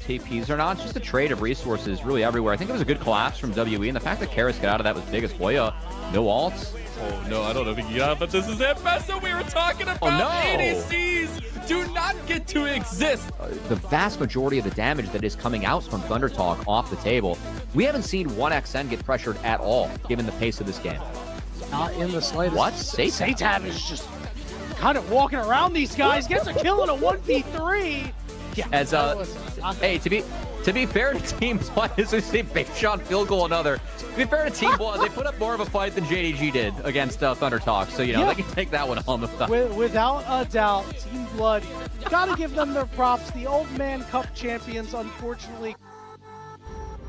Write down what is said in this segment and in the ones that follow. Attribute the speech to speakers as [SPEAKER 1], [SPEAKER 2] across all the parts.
[SPEAKER 1] TPs or not. It's just a trade of resources really everywhere. I think it was a good collapse from WE, and the fact that Karis got out of that was big as Hoya. No ults.
[SPEAKER 2] Oh no, I don't know if he can get out, but this is it. Bessa, we were talking about ADCs do not get to exist.
[SPEAKER 1] The vast majority of the damage that is coming out from ThunderTalk off the table. We haven't seen 1XN get pressured at all, given the pace of this game.
[SPEAKER 3] Not in the slightest.
[SPEAKER 1] What?
[SPEAKER 3] Satab is just kind of walking around these guys, gets a kill in a 1v3. Yeah.
[SPEAKER 1] As hey, to be fair to Team Blood, as we say, big shot, field goal, another. To be fair to Team Blood, they put up more of a fight than JDG did against ThunderTalk, so you know they can take that one home.
[SPEAKER 3] Without a doubt, Team Blood, gotta give them their props. The Old Man Cup champions, unfortunately.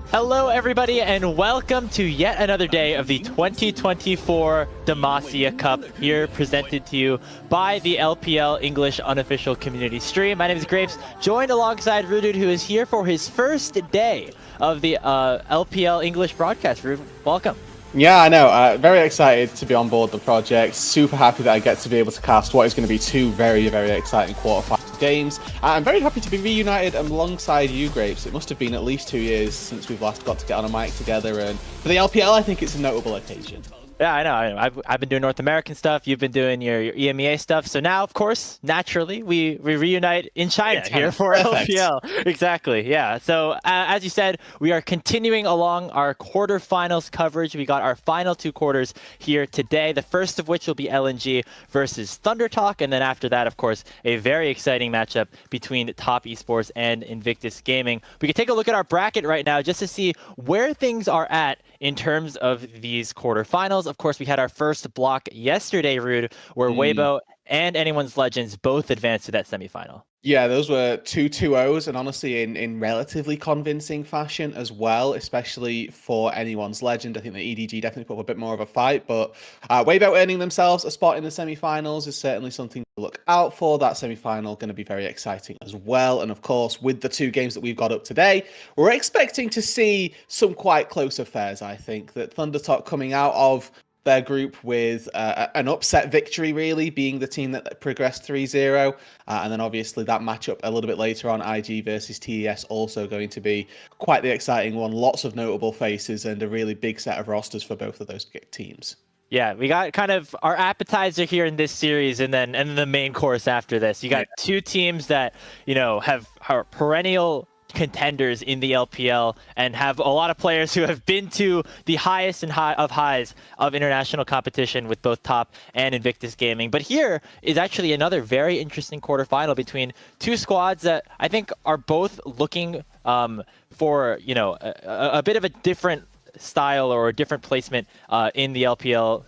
[SPEAKER 4] Hello everybody and welcome to yet another day of the 2024 Demacia Cup, here presented to you by the LPL English unofficial community stream. My name is Grapes, joined alongside Roodood, who is here for his first day of the LPL English broadcast. Roodood, welcome.
[SPEAKER 5] Yeah, I know. Very excited to be on board the project. Super happy that I get to be able to cast what is going to be two very, very exciting quarterfinal games. I'm very happy to be reunited alongside you, Grapes. It must have been at least 2 years since we've last got to get on a mic together, and for the LPL, I think it's a notable occasion.
[SPEAKER 4] Yeah, I know. I've been doing North American stuff. You've been doing your EMEA stuff. So now, of course, naturally, we reunite in China here for LPL. Exactly. Yeah. So as you said, we are continuing along our quarterfinals coverage. We got our final two quarters here today. The first of which will be LNG versus ThunderTalk, and then after that, of course, a very exciting matchup between Top Esports and Invictus Gaming. We can take a look at our bracket right now just to see where things are at in terms of these quarterfinals. Of course, we had our first block yesterday, Rude, where Weibo and Anyone's Legends both advanced to that semifinal.
[SPEAKER 5] Yeah, those were two 2-0s, and honestly in relatively convincing fashion as well, especially for Anyone's Legend. I think the EDG definitely put up a bit more of a fight, but Weibo earning themselves a spot in the semifinals is certainly something to look out for. That semifinal going to be very exciting as well. And of course, with the two games that we've got up today, we're expecting to see some quite close affairs. I think that ThunderTalk coming out of their group with an upset victory, really, being the team that progressed 3-0. And then obviously that matchup a little bit later on, IG versus TES, also going to be quite the exciting one. Lots of notable faces and a really big set of rosters for both of those teams.
[SPEAKER 4] Yeah, we got kind of our appetizer here in this series, and then the main course after this. You got two teams that, you know, are perennial contenders in the LPL and have a lot of players who have been to the highest and highs of international competition with both Top and Invictus Gaming. But here is actually another very interesting quarterfinal between two squads that I think are both looking for, you know, a bit of a different style or a different placement in the LPL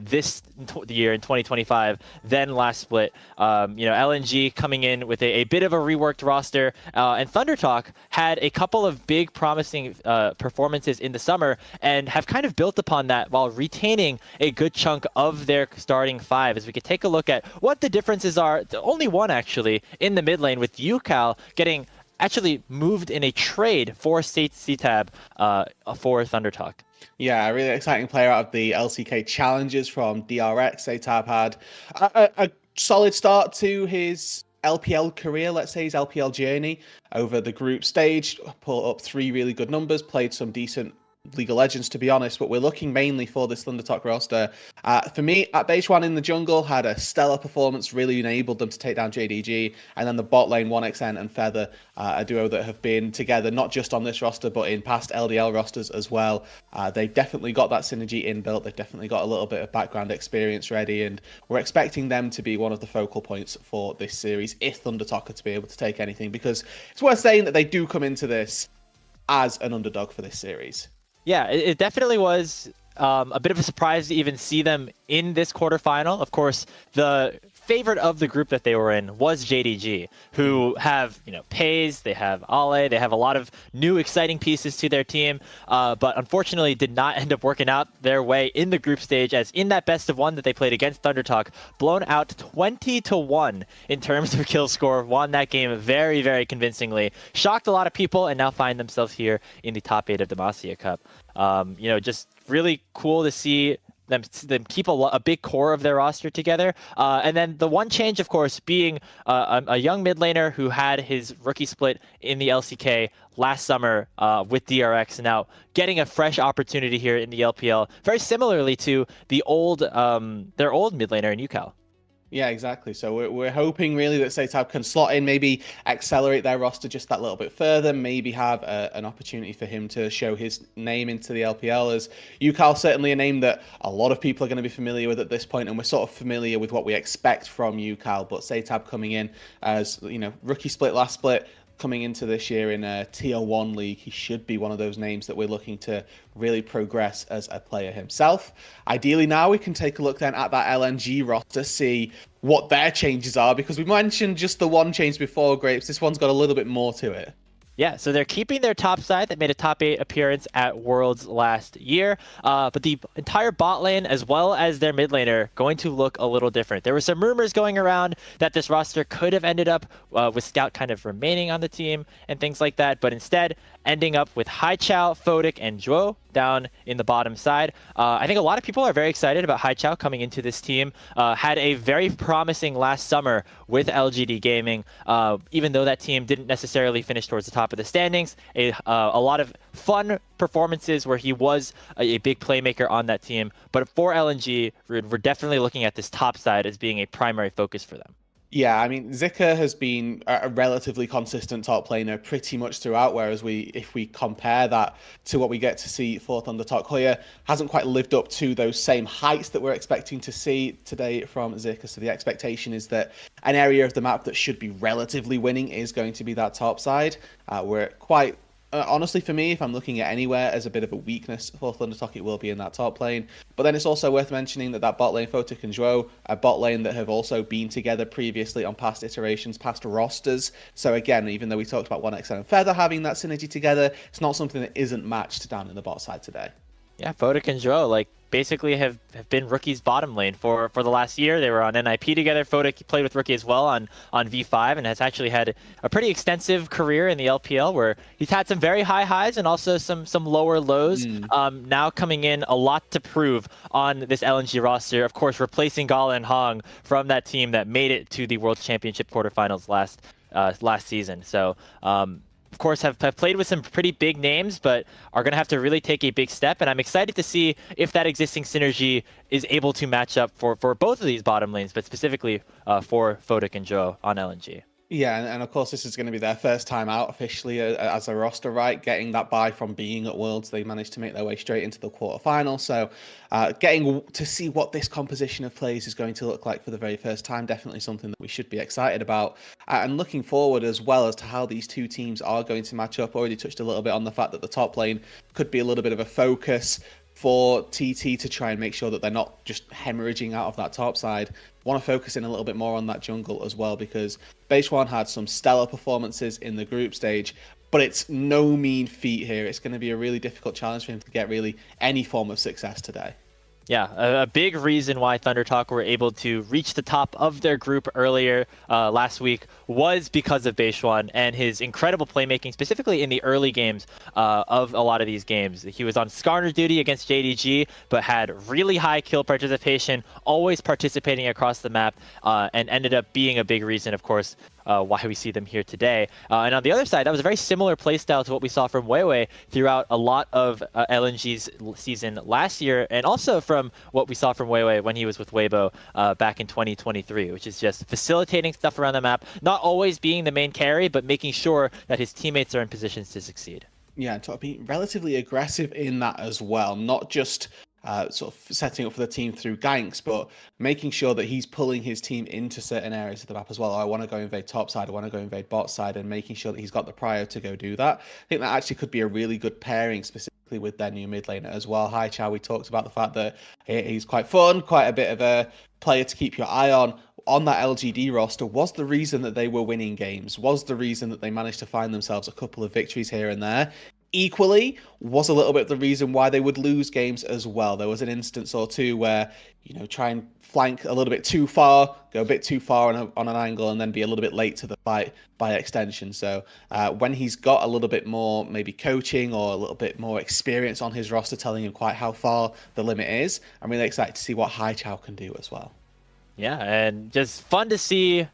[SPEAKER 4] this year in 2025 than last split. You know, LNG coming in with a bit of a reworked roster, and ThunderTalk had a couple of big promising performances in the summer and have kind of built upon that while retaining a good chunk of their starting five. As we could take a look at what the differences are, the only one actually in the mid lane, with UCal getting actually moved in a trade for Satab for ThunderTalk.
[SPEAKER 5] Yeah, a really exciting player out of the LCK challenges from DRX. Satab had a solid start to his LPL career, let's say his LPL journey over the group stage. Put up 3 really good numbers, played some decent League of Legends, to be honest, but we're looking mainly for this ThunderTalk roster. For me, at base 1 in the jungle, had a stellar performance, really enabled them to take down JDG, and then the bot lane, 1XN and Feather, a duo that have been together, not just on this roster, but in past LDL rosters as well. They've definitely got that synergy inbuilt, they've definitely got a little bit of background experience ready, and we're expecting them to be one of the focal points for this series, if ThunderTalk are to be able to take anything, because it's worth saying that they do come into this as an underdog for this series.
[SPEAKER 4] Yeah, it definitely was a bit of a surprise to even see them in this quarterfinal. Of course, the favorite of the group that they were in was JDG, who have, you know, Pays, they have Ale, they have a lot of new exciting pieces to their team, but unfortunately did not end up working out their way in the group stage, as in that best of 1 that they played against ThunderTalk, blown out 20-1 in terms of kill score, won that game very, very convincingly, shocked a lot of people, and now find themselves here in the top 8 of the Demacia Cup. You know, just really cool to see them keep a big core of their roster together. And then the one change, of course, being a young mid laner who had his rookie split in the LCK last summer with DRX, now getting a fresh opportunity here in the LPL, very similarly to the their old mid laner in UCal.
[SPEAKER 5] Yeah, exactly. So we're hoping really that SATAB can slot in, maybe accelerate their roster just that little bit further, maybe have an opportunity for him to show his name into the LPL, as UCal certainly a name that a lot of people are going to be familiar with at this point, and we're sort of familiar with what we expect from UCal, but SATAB coming in as, you know, rookie split, last split, coming into this year in a tier 1 league, he should be one of those names that we're looking to really progress as a player himself. Ideally now we can take a look then at that LNG roster, see what their changes are, because we mentioned just the one change before, Grapes. This one's got a little bit more to it.
[SPEAKER 4] Yeah, so they're keeping their top side that made a top 8 appearance at Worlds last year, but the entire bot lane as well as their mid laner going to look a little different. There were some rumors going around that this roster could have ended up with Scout kind of remaining on the team and things like that, but instead ending up with Haichao, Photic, and Zhuo down in the bottom side. I think a lot of people are very excited about Haichao coming into this team. Had a very promising last summer with LGD Gaming, even though that team didn't necessarily finish towards the top of the standings. A lot of fun performances where he was a big playmaker on that team. But for LNG, we're definitely looking at this top side as being a primary focus for them.
[SPEAKER 5] Yeah, I mean, Zika has been a relatively consistent top laner pretty much throughout, whereas if we compare that to what we get to see for Thundertalk, Hoya hasn't quite lived up to those same heights that we're expecting to see today from Zika. So the expectation is that an area of the map that should be relatively winning is going to be that top side. We're quite... honestly, for me, if I'm looking at anywhere as a bit of a weakness for Thundertalk, it will be in that top lane. But then it's also worth mentioning that bot lane, Photic and Zhuo, a bot lane that have also been together previously on past iterations, past rosters. So again, even though we talked about 1xL and Feather having that synergy together, it's not something that isn't matched down in the bot side today.
[SPEAKER 4] Yeah, Photic and Zhuo, like, basically have been Rookie's bottom lane for the last year. They were on NIP together. Photic played with Rookie as well on V5 and has actually had a pretty extensive career in the LPL where he's had some very high highs and also some lower lows. Now coming in a lot to prove on this LNG roster. Of course, replacing Gala and Hong from that team that made it to the World Championship quarterfinals last season. So, of course, have played with some pretty big names, but are going to have to really take a big step. And I'm excited to see if that existing synergy is able to match up for both of these bottom lanes, but specifically for Photic and Zhuo on LNG.
[SPEAKER 5] Yeah, and of course, this is going to be their first time out officially as a roster, right? Getting that bye from being at Worlds, they managed to make their way straight into the quarterfinal. So getting to see what this composition of players is going to look like for the very first time, definitely something that we should be excited about. And looking forward as well as to how these two teams are going to match up. Already touched a little bit on the fact that the top lane could be a little bit of a focus for TT to try and make sure that they're not just hemorrhaging out of that top side. Want to focus in a little bit more on that jungle as well, because Beishwan had some stellar performances in the group stage, but it's no mean feat here. It's going to be a really difficult challenge for him to get really any form of success today.
[SPEAKER 4] Yeah, a big reason why Thundertalk were able to reach the top of their group earlier last week was because of Beishwan and his incredible playmaking, specifically in the early games of a lot of these games. He was on Skarner duty against JDG, but had really high kill participation, always participating across the map, and ended up being a big reason, of course, why we see them here today. And on the other side, that was a very similar playstyle to what we saw from Weiwei throughout a lot of LNG's season last year, and also from what we saw from Weiwei when he was with Weibo back in 2023, which is just facilitating stuff around the map, not always being the main carry, but making sure that his teammates are in positions to succeed.
[SPEAKER 5] Yeah, and to be relatively aggressive in that as well, not just sort of setting up for the team through ganks, but making sure that he's pulling his team into certain areas of the map as well. Oh, I want to go invade top side, I want to go invade bot side, and making sure that he's got the prio to go do that. I think that actually could be a really good pairing, specifically with their new mid laner as well. Haichao, we talked about the fact that he's quite fun, quite a bit of a player to keep your eye on that LGD roster, was the reason that they were winning games, was the reason that they managed to find themselves a couple of victories here and there. equally was a little bit the reason why they would lose games as well. There was an instance or two where, try and flank a little bit too far, go a bit too far on an angle, and then be a little bit late to the fight by extension. So when he's got a little bit more maybe coaching or a little bit more experience on his roster telling him quite how far the limit is, I'm really excited to see what Haichao can do as well.
[SPEAKER 4] Yeah, and just fun to see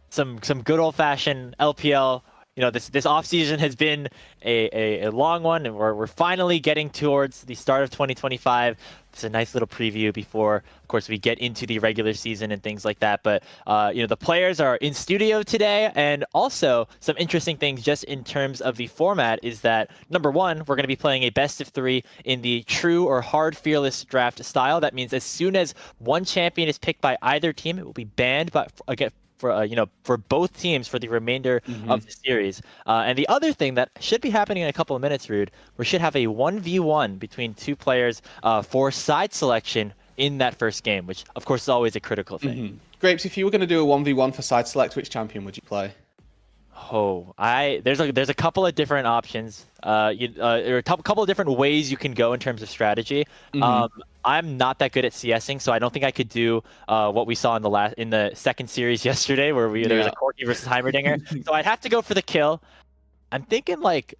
[SPEAKER 4] some good old-fashioned LPL. This offseason has been a long one, and we're finally getting towards the start of 2025. It's a nice little preview before, of course, we get into the regular season and things like that. But, the players are in studio today, and also some interesting things just in terms of the format is that, number one, we're going to be playing a best of 3 in the true or hard fearless draft style. That means as soon as one champion is picked by either team, it will be banned for both teams for the remainder of the series. And the other thing that should be happening in a couple of minutes, Roodood, we should have a 1v1 between 2 players for side selection in that first game, which of course is always a critical thing.
[SPEAKER 5] Grapes, if you were going to do a 1v1 for side select, which champion would you play?
[SPEAKER 4] There's a couple of different options. There are a couple of different ways you can go in terms of strategy. I'm not that good at CSing, so I don't think I could do what we saw in the second series yesterday, where there was a Corki versus Heimerdinger. So I'd have to go for the kill. I'm thinking like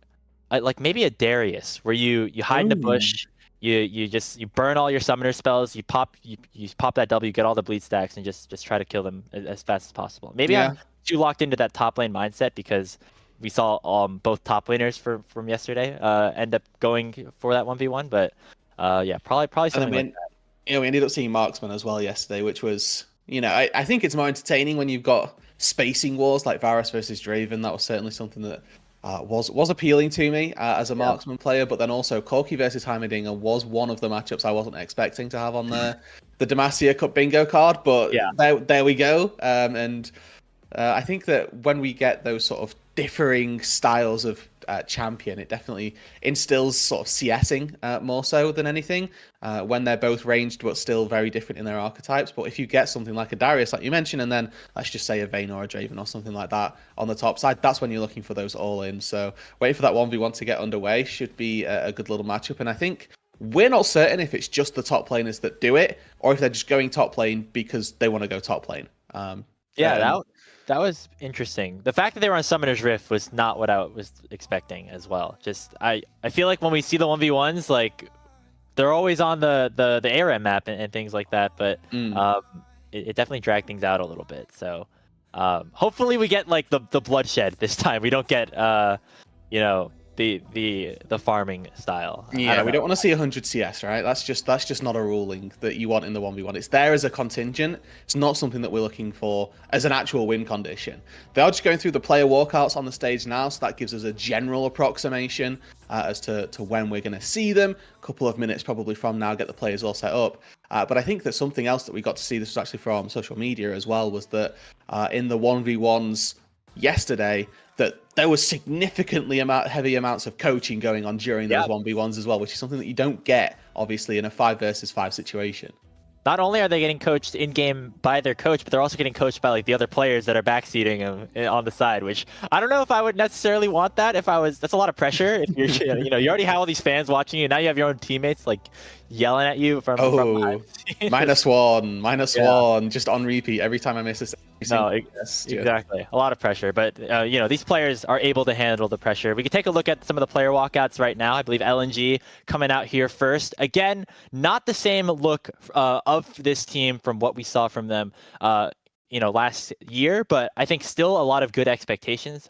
[SPEAKER 4] maybe a Darius, where you hide in the bush, you burn all your summoner spells, you pop that W, get all the bleed stacks, and just try to kill them as fast as possible. Maybe I'm too locked into that top lane mindset because we saw both top laners from yesterday end up going for that 1v1, but probably something like that.
[SPEAKER 5] We ended up seeing Marksman as well yesterday, which was, I think it's more entertaining when you've got spacing wars like Varus versus Draven. That was certainly something that was appealing to me as a Marksman player, but then also Corki versus Heimerdinger was one of the matchups I wasn't expecting to have on the Demacia Cup bingo card, but there we go. And I think that when we get those sort of differing styles of champion, it definitely instills sort of CSing more so than anything when they're both ranged but still very different in their archetypes. But if you get something like a Darius, like you mentioned, and then let's just say a Vayne or a Draven or something like that on the top side, that's when you're looking for those all-in. So waiting for that 1v1 to get underway should be a good little matchup. And I think we're not certain if it's just the top laners that do it or if they're just going top lane because they want to go top lane.
[SPEAKER 4] That was interesting. The fact that they were on Summoner's Rift was not what I was expecting as well. Just I feel like when we see the 1v1s, like they're always on the ARAM map and things like that, but it definitely dragged things out a little bit. So hopefully we get like the bloodshed this time. We don't get the farming style.
[SPEAKER 5] Yeah, we don't want to see 100 CS, right? That's just not a ruling that you want in the 1v1. It's there as a contingent. It's not something that we're looking for as an actual win condition. They are just going through the player walkouts on the stage now, so that gives us a general approximation as to when we're going to see them. A couple of minutes probably from now, get the players all set up. But I think that something else that we got to see, this was actually from social media as well, was that in the 1v1s yesterday, that there was significantly heavy amounts of coaching going on during those 1v1s as well, which is something that you don't get, obviously, in a 5 versus 5 situation.
[SPEAKER 4] Not only are they getting coached in-game by their coach, but they're also getting coached by like the other players that are backseating them on the side, which I don't know if I would necessarily want that if I was. That's a lot of pressure. If you're, you already have all these fans watching you. Now you have your own teammates like yelling at you from behind. -1, just on repeat every time I miss this. Exactly. A lot of pressure, but these players are able to handle the pressure. We can take a look at some of the player walkouts right now. I believe LNG coming out here first. Again, not the same look of this team from what we saw from them last year, but I think still a lot of good expectations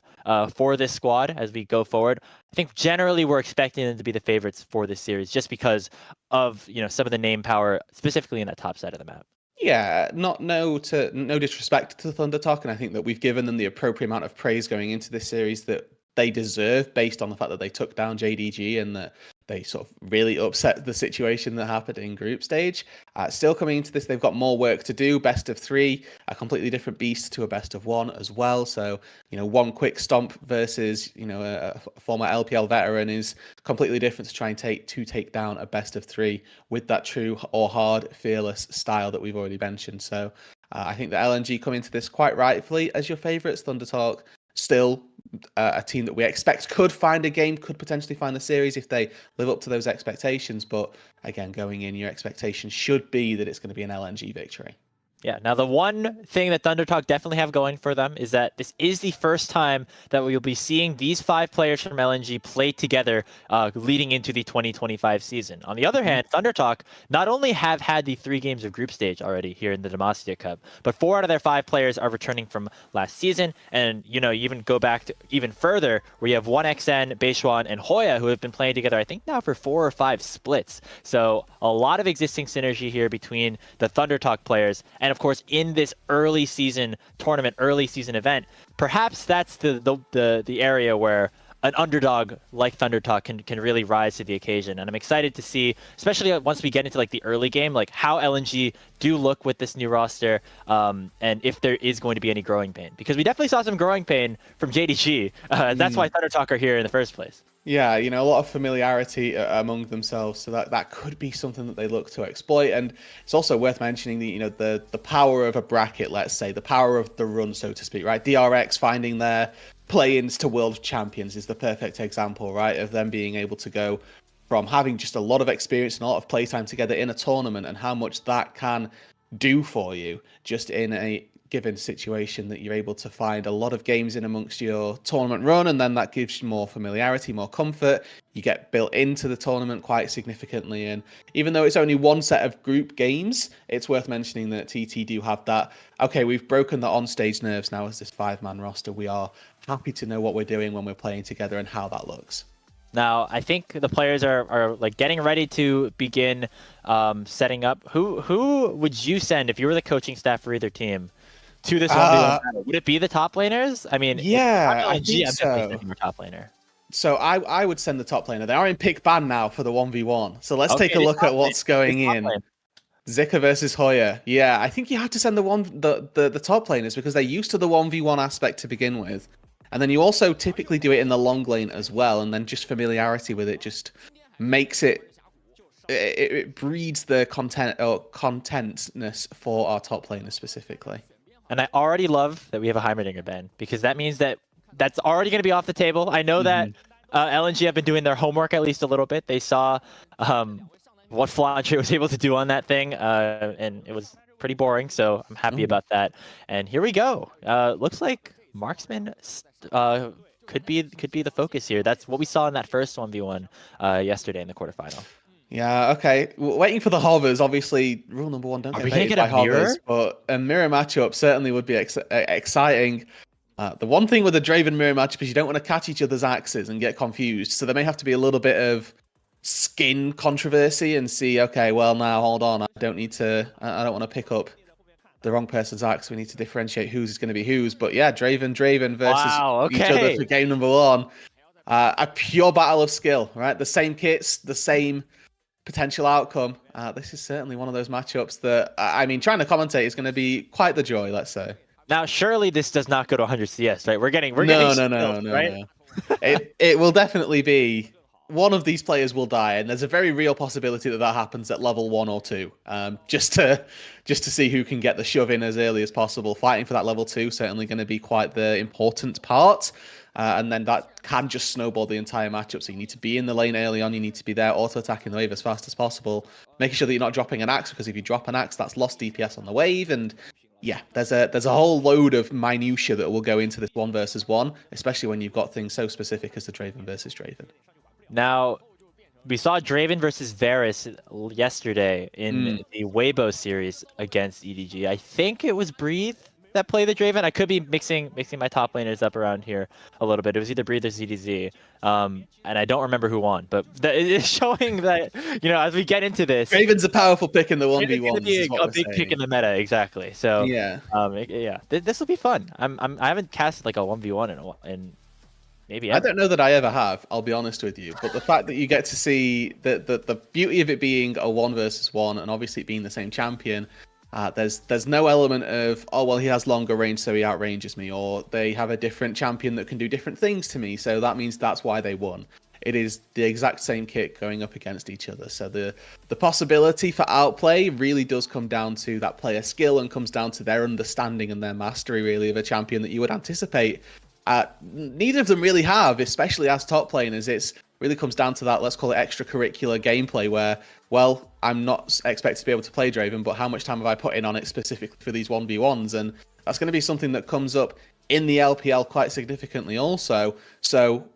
[SPEAKER 4] for this squad as we go forward. I think generally we're expecting them to be the favorites for this series just because of some of the name power specifically in that top side of the map.
[SPEAKER 5] Yeah, no disrespect to Thunder Talk, and I think that we've given them the appropriate amount of praise going into this series that they deserve based on the fact that they took down JDG and that they sort of really upset the situation that happened in group stage. Still coming into this, they've got more work to do. Best of 3, a completely different beast to a best of 1 as well. So, one quick stomp versus, a former LPL veteran is completely different to try and take down a best of 3 with that true or hard fearless style that we've already mentioned. So I think the LNG come into this quite rightfully as your favourites. Thunder Talk still a team that we expect could find a game, could potentially find the series if they live up to those expectations. But again, going in, your expectation should be that it's going to be an LNG victory.
[SPEAKER 4] Yeah, now the one thing that Thunder Talk definitely have going for them is that this is the first time that we will be seeing these 5 players from LNG play together leading into the 2025 season. On the other hand, Thunder Talk not only have had the 3 games of group stage already here in the Demacia Cup, but 4 out of their 5 players are returning from last season. And, you even go back to even further where you have 1XN, Beishuan, and Hoya who have been playing together, I think now for 4 or 5 splits. So a lot of existing synergy here between the Thunder Talk players. And of course, in this early season tournament, early season event, perhaps that's the area where an underdog like Thunder Talk can really rise to the occasion. And I'm excited to see, especially once we get into like the early game, like how LNG do look with this new roster, and if there is going to be any growing pain. Because we definitely saw some growing pain from JDG. That's why Thunder Talk are here in the first place.
[SPEAKER 5] Yeah, a lot of familiarity among themselves, so that could be something that they look to exploit. And it's also worth mentioning the power of a bracket, let's say, the power of the run, so to speak, right? DRX finding their play-ins to world champions is the perfect example, right, of them being able to go from having just a lot of experience and a lot of playtime together in a tournament, and how much that can do for you just in a given situation, that you're able to find a lot of games in amongst your tournament run, and then that gives you more familiarity, more comfort. You get built into the tournament quite significantly, and even though it's only 1 set of group games, it's worth mentioning that TT do have that, okay, we've broken the on-stage nerves now as this 5-man roster. We are happy to know what we're doing when we're playing together and how that looks.
[SPEAKER 4] Now, I think the players are like getting ready to begin setting up. Who would you send if you were the coaching staff for either team to this 1v1 battle? Would it be the top laners? I mean,
[SPEAKER 5] yeah, I
[SPEAKER 4] I'm
[SPEAKER 5] think so.
[SPEAKER 4] Your top laner.
[SPEAKER 5] So I would send the top laner. They are in pick ban now for the 1v1. So let's take a look at what's going in. Zika versus Hoya. Yeah, I think you have to send the top laners because they're used to the 1v1 aspect to begin with. And then you also typically do it in the long lane as well, and then just familiarity with it just makes it breeds the contentness for our top laners specifically.
[SPEAKER 4] And I already love that we have a Heimerdinger ban, because that means that that's already going to be off the table. I know that LNG have been doing their homework at least a little bit. They saw what Flanche was able to do on that thing, and it was pretty boring, so I'm happy about that. And here we go. Looks like Marksman could be the focus here. That's what we saw in that first 1v1 yesterday in the quarterfinal.
[SPEAKER 5] Yeah, okay. Waiting for the hovers. Obviously, rule number 1, don't get baited by hovers. But a mirror matchup certainly would be exciting. The one thing with a Draven mirror matchup is you don't want to catch each other's axes and get confused. So there may have to be a little bit of skin controversy and see, okay, well, now, hold on. I don't want to pick up the wrong person's axe. We need to differentiate whose is going to be whose. But yeah, Draven versus each other for game number 1. A pure battle of skill, right? The same kits, the same potential outcome. This is certainly one of those matchups that, I mean, trying to commentate is going to be quite the joy, let's say.
[SPEAKER 4] Now, surely this does not go to 100 CS, right? We're getting
[SPEAKER 5] no,
[SPEAKER 4] right?
[SPEAKER 5] It will definitely be. One of these players will die, and there's a very real possibility that happens at level 1 or 2. Just to see who can get the shove in as early as possible. Fighting for that level 2 certainly going to be quite the important part. And then that can just snowball the entire matchup. So you need to be in the lane early on. You need to be there auto-attacking the wave as fast as possible. Making sure that you're not dropping an axe, because if you drop an axe, that's lost DPS on the wave. And yeah, there's a whole load of minutiae that will go into this 1 versus 1, especially when you've got things so specific as the Draven versus Draven.
[SPEAKER 4] Now, we saw Draven versus Varus yesterday in the Weibo series against EDG. I think it was Breathe that played the Draven. I could be mixing my top laners up around here a little bit. It was either Breathe or ZDZ. And I don't remember who won, but it is showing that, as we get into this,
[SPEAKER 5] Draven's a powerful pick in the 1v1.
[SPEAKER 4] It's going to be a big pick in the meta, exactly. So
[SPEAKER 5] yeah,
[SPEAKER 4] this will be fun. I haven't cast like a 1v1 in maybe ever.
[SPEAKER 5] I don't know that I ever have, I'll be honest with you, but the fact that you get to see the beauty of it being a 1 versus 1, and obviously it being the same champion, there's no element of, oh, well, he has longer range, so he outranges me, or they have a different champion that can do different things to me, so that means that's why they won. It is the exact same kit going up against each other. So the possibility for outplay really does come down to that player skill, and comes down to their understanding and their mastery, really, of a champion that you would anticipate Neither of them really have, especially as top laners. It's really comes down to that, let's call it extracurricular gameplay, where, well, I'm not expected to be able to play Draven, but how much time have I put in on it specifically for these 1v1s? And that's going to be something that comes up in the LPL quite significantly also. So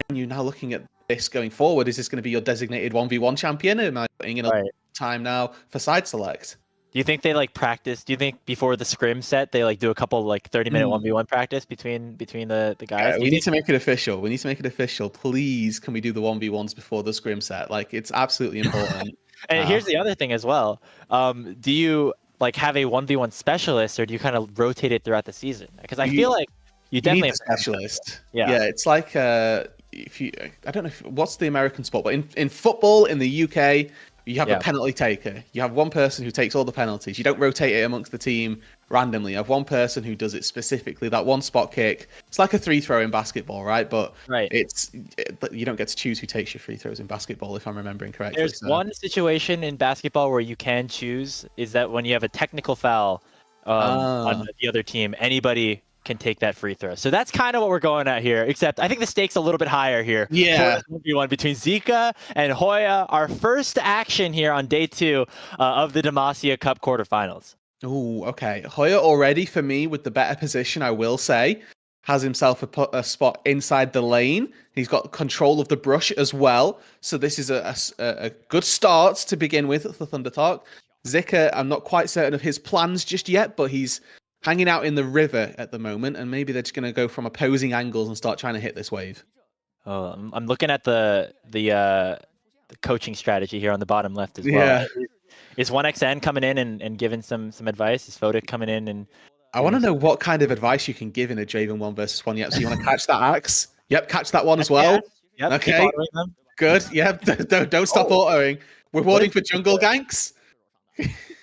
[SPEAKER 5] when you're now looking at this going forward, is this going to be your designated 1v1 champion? Am I putting in a time now for side select?
[SPEAKER 4] Do you think they like practice? Do you think before the scrim set they like do a couple like 30-minute 1v1 practice between the guys?
[SPEAKER 5] We need to make it official. We need to make it official. Please, can we do the 1v1s before the scrim set? Like, it's absolutely important.
[SPEAKER 4] And here's the other thing as well. Do you like have a 1v1 specialist, or do you kind of rotate it throughout the season? Because I feel like you definitely
[SPEAKER 5] need a specialist.
[SPEAKER 4] Yeah,
[SPEAKER 5] it's like if you, I don't know what's the American sport, but in football in the UK, you have a penalty taker. You have one person who takes all the penalties. You don't rotate it amongst the team randomly. You have one person who does it specifically, that one spot kick. It's like a free throw in basketball, right? But you don't get to choose who takes your free throws in basketball, if I'm remembering correctly.
[SPEAKER 4] There's one situation in basketball where you can choose, is that when you have a technical foul on the other team, anybody can take that free throw. So that's kind of what we're going at here, except I think the stakes a little bit higher here.
[SPEAKER 5] Yeah.
[SPEAKER 4] For the 1v1 between Zika and Hoya, our first action here on day 2 of the Demacia Cup quarterfinals.
[SPEAKER 5] Oh, okay. Hoya already, for me, with the better position, I will say, has himself a spot inside the lane. He's got control of the brush as well. So this is a good start to begin with for Thunder Talk. Zika, I'm not quite certain of his plans just yet, but he's hanging out in the river at the moment, and maybe they're just going to go from opposing angles and start trying to hit this wave.
[SPEAKER 4] Oh, I'm looking at the coaching strategy here on the bottom left as well.
[SPEAKER 5] Yeah.
[SPEAKER 4] Is 1xN coming in and giving some advice? Is Foda coming in and...
[SPEAKER 5] I want to know what kind of advice you can give in a Draven 1 versus 1. Yep, so you want to catch that axe? Yep, catch that one as well.
[SPEAKER 4] Yep,
[SPEAKER 5] okay, good. Yep, don't stop autoing. We're warding for jungle ganks.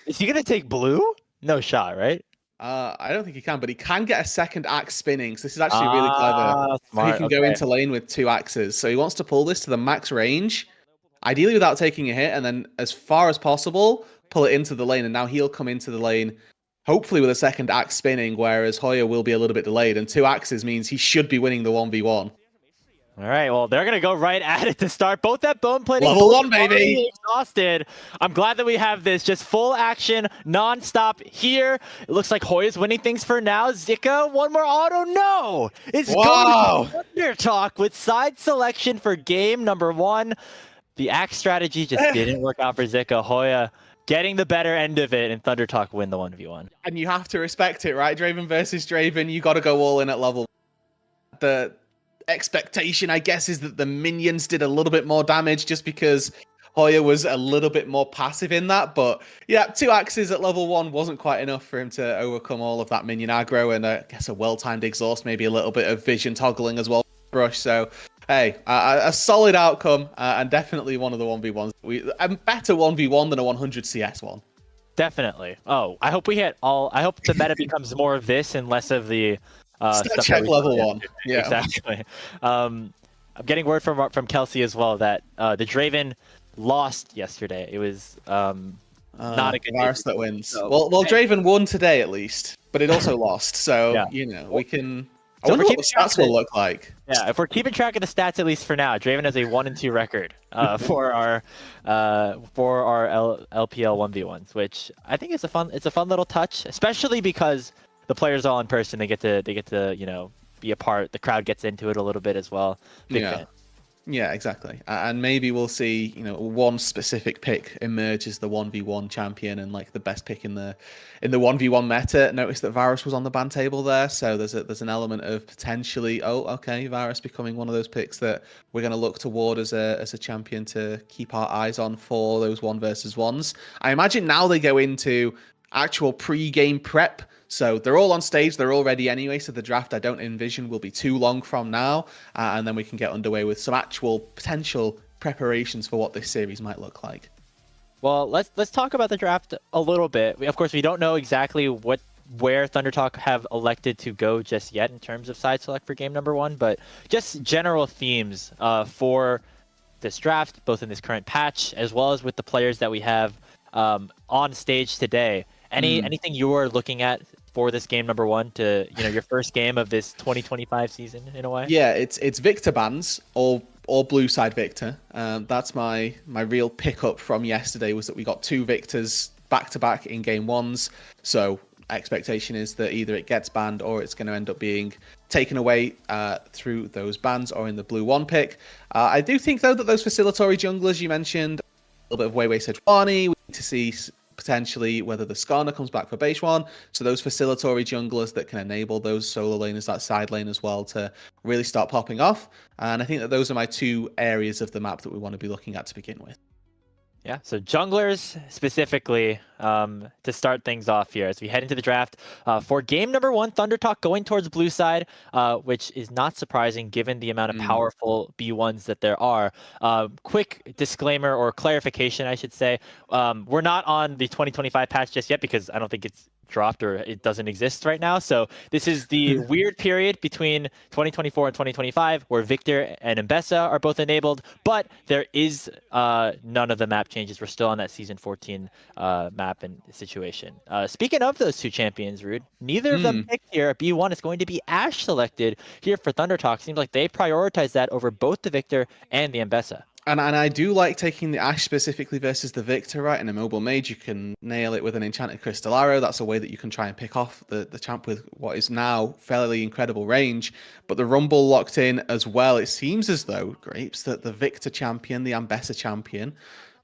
[SPEAKER 4] Is he going to take blue? No shot, right?
[SPEAKER 5] I don't think he can, but he can get a second axe spinning. So this is actually really clever.
[SPEAKER 4] Smart,
[SPEAKER 5] he can go into lane with 2 axes. So he wants to pull this to the max range, ideally without taking a hit, and then as far as possible, pull it into the lane. And now he'll come into the lane, hopefully with a second axe spinning, whereas Hoya will be a little bit delayed. And 2 axes means he should be winning the 1v1.
[SPEAKER 4] All right, well, they're going to go right at it to start. Both that bone plating.
[SPEAKER 5] Level 1, baby.
[SPEAKER 4] Exhausted. I'm glad that we have this. Just full action, non-stop here. It looks like Hoya's winning things for now. Zika, one more auto. No! It's going to Thunder Talk with side selection for game number 1. The axe strategy just didn't work out for Zika. Hoya getting the better end of it, and Thunder Talk win the 1v1.
[SPEAKER 5] And you have to respect it, right? Draven versus Draven. You got to go all in at level 1. The expectation, I guess, is that the minions did a little bit more damage just because Hoya was a little bit more passive in that. But yeah, 2 axes at level 1 wasn't quite enough for him to overcome all of that minion aggro, and I guess a well-timed exhaust, maybe a little bit of vision toggling as well. Brush. So hey, a solid outcome, and definitely one of the 1v1s. A better 1v1 than a 100 CS one.
[SPEAKER 4] Definitely. Oh, I hope we hit all. I hope the meta becomes more of this and less of the stuff
[SPEAKER 5] check level 1. Yeah,
[SPEAKER 4] exactly. I'm getting word from Kelsey as well that the Draven lost yesterday. It was not a good
[SPEAKER 5] Varus that wins. So, well, Draven won today at least, but it also lost. So
[SPEAKER 4] yeah.
[SPEAKER 5] You know, we can. I wonder what the stats will look like.
[SPEAKER 4] Yeah, if we're keeping track of the stats, at least for now, Draven has a 1-2 record for our LPL 1v1s, which I think is a fun little touch, especially because the players are all in person. They get to be a part. The crowd gets into it a little bit as well. Big fan.
[SPEAKER 5] Yeah, exactly. And maybe we'll see, one specific pick emerge as the 1v1 champion and like the best pick in the 1v1 meta. Notice that Varus was on the ban table there, so there's an element of potentially, Varus becoming one of those picks that we're going to look toward as a champion to keep our eyes on for those 1 versus 1s. I imagine now they go into actual pre-game prep. So they're all on stage, they're all ready anyway, so the draft I don't envision will be too long from now, and then we can get underway with some actual potential preparations for what this series might look like.
[SPEAKER 4] Well, let's talk about the draft a little bit. Of course, we don't know exactly where Thunder Talk have elected to go just yet in terms of side select for game number 1, but just general themes for this draft, both in this current patch, as well as with the players that we have on stage today. Anything you are looking at for this game number 1 to, your first game of this 2025 season in a way?
[SPEAKER 5] Yeah, it's Victor bans, all blue side Victor. That's my real pickup from yesterday, was that we got 2 Victors back to back in game 1s. So expectation is that either it gets banned or it's going to end up being taken away through those bans or in the blue 1 pick. I do think though that those facilitatory junglers you mentioned, a little bit of Weiwei Sejuani, we need to see potentially whether the Skarner comes back for base 1. So those facilitatory junglers that can enable those solo laners, that side lane as well, to really start popping off. And I think that those are my 2 areas of the map that we want to be looking at to begin with.
[SPEAKER 4] Yeah, so junglers specifically to start things off here as we head into the draft. For game number 1, Thunder Talk going towards blue side, which is not surprising given the amount of powerful B1s that there are. Quick disclaimer or clarification, I should say. We're not on the 2025 patch just yet because I don't think it's dropped or it doesn't exist right now. So this is the weird period between 2024 and 2025 where Victor and Mbessa are both enabled, but there is none of the map changes. We're still on that season 14 map and situation. Speaking of those 2 champions, Rude, neither of them picked here at B1. It's going to be Ashe selected here for Thunder Talk. Seems like they prioritize that over both the Victor and the Mbessa.
[SPEAKER 5] And I do like taking the Ashe specifically versus the Victor, right? In a mobile mage, you can nail it with an enchanted crystal arrow. That's a way that you can try and pick off the champ with what is now fairly incredible range. But the Rumble locked in as well. It seems as though, Grapes, that the Victor champion, the Mbessa champion,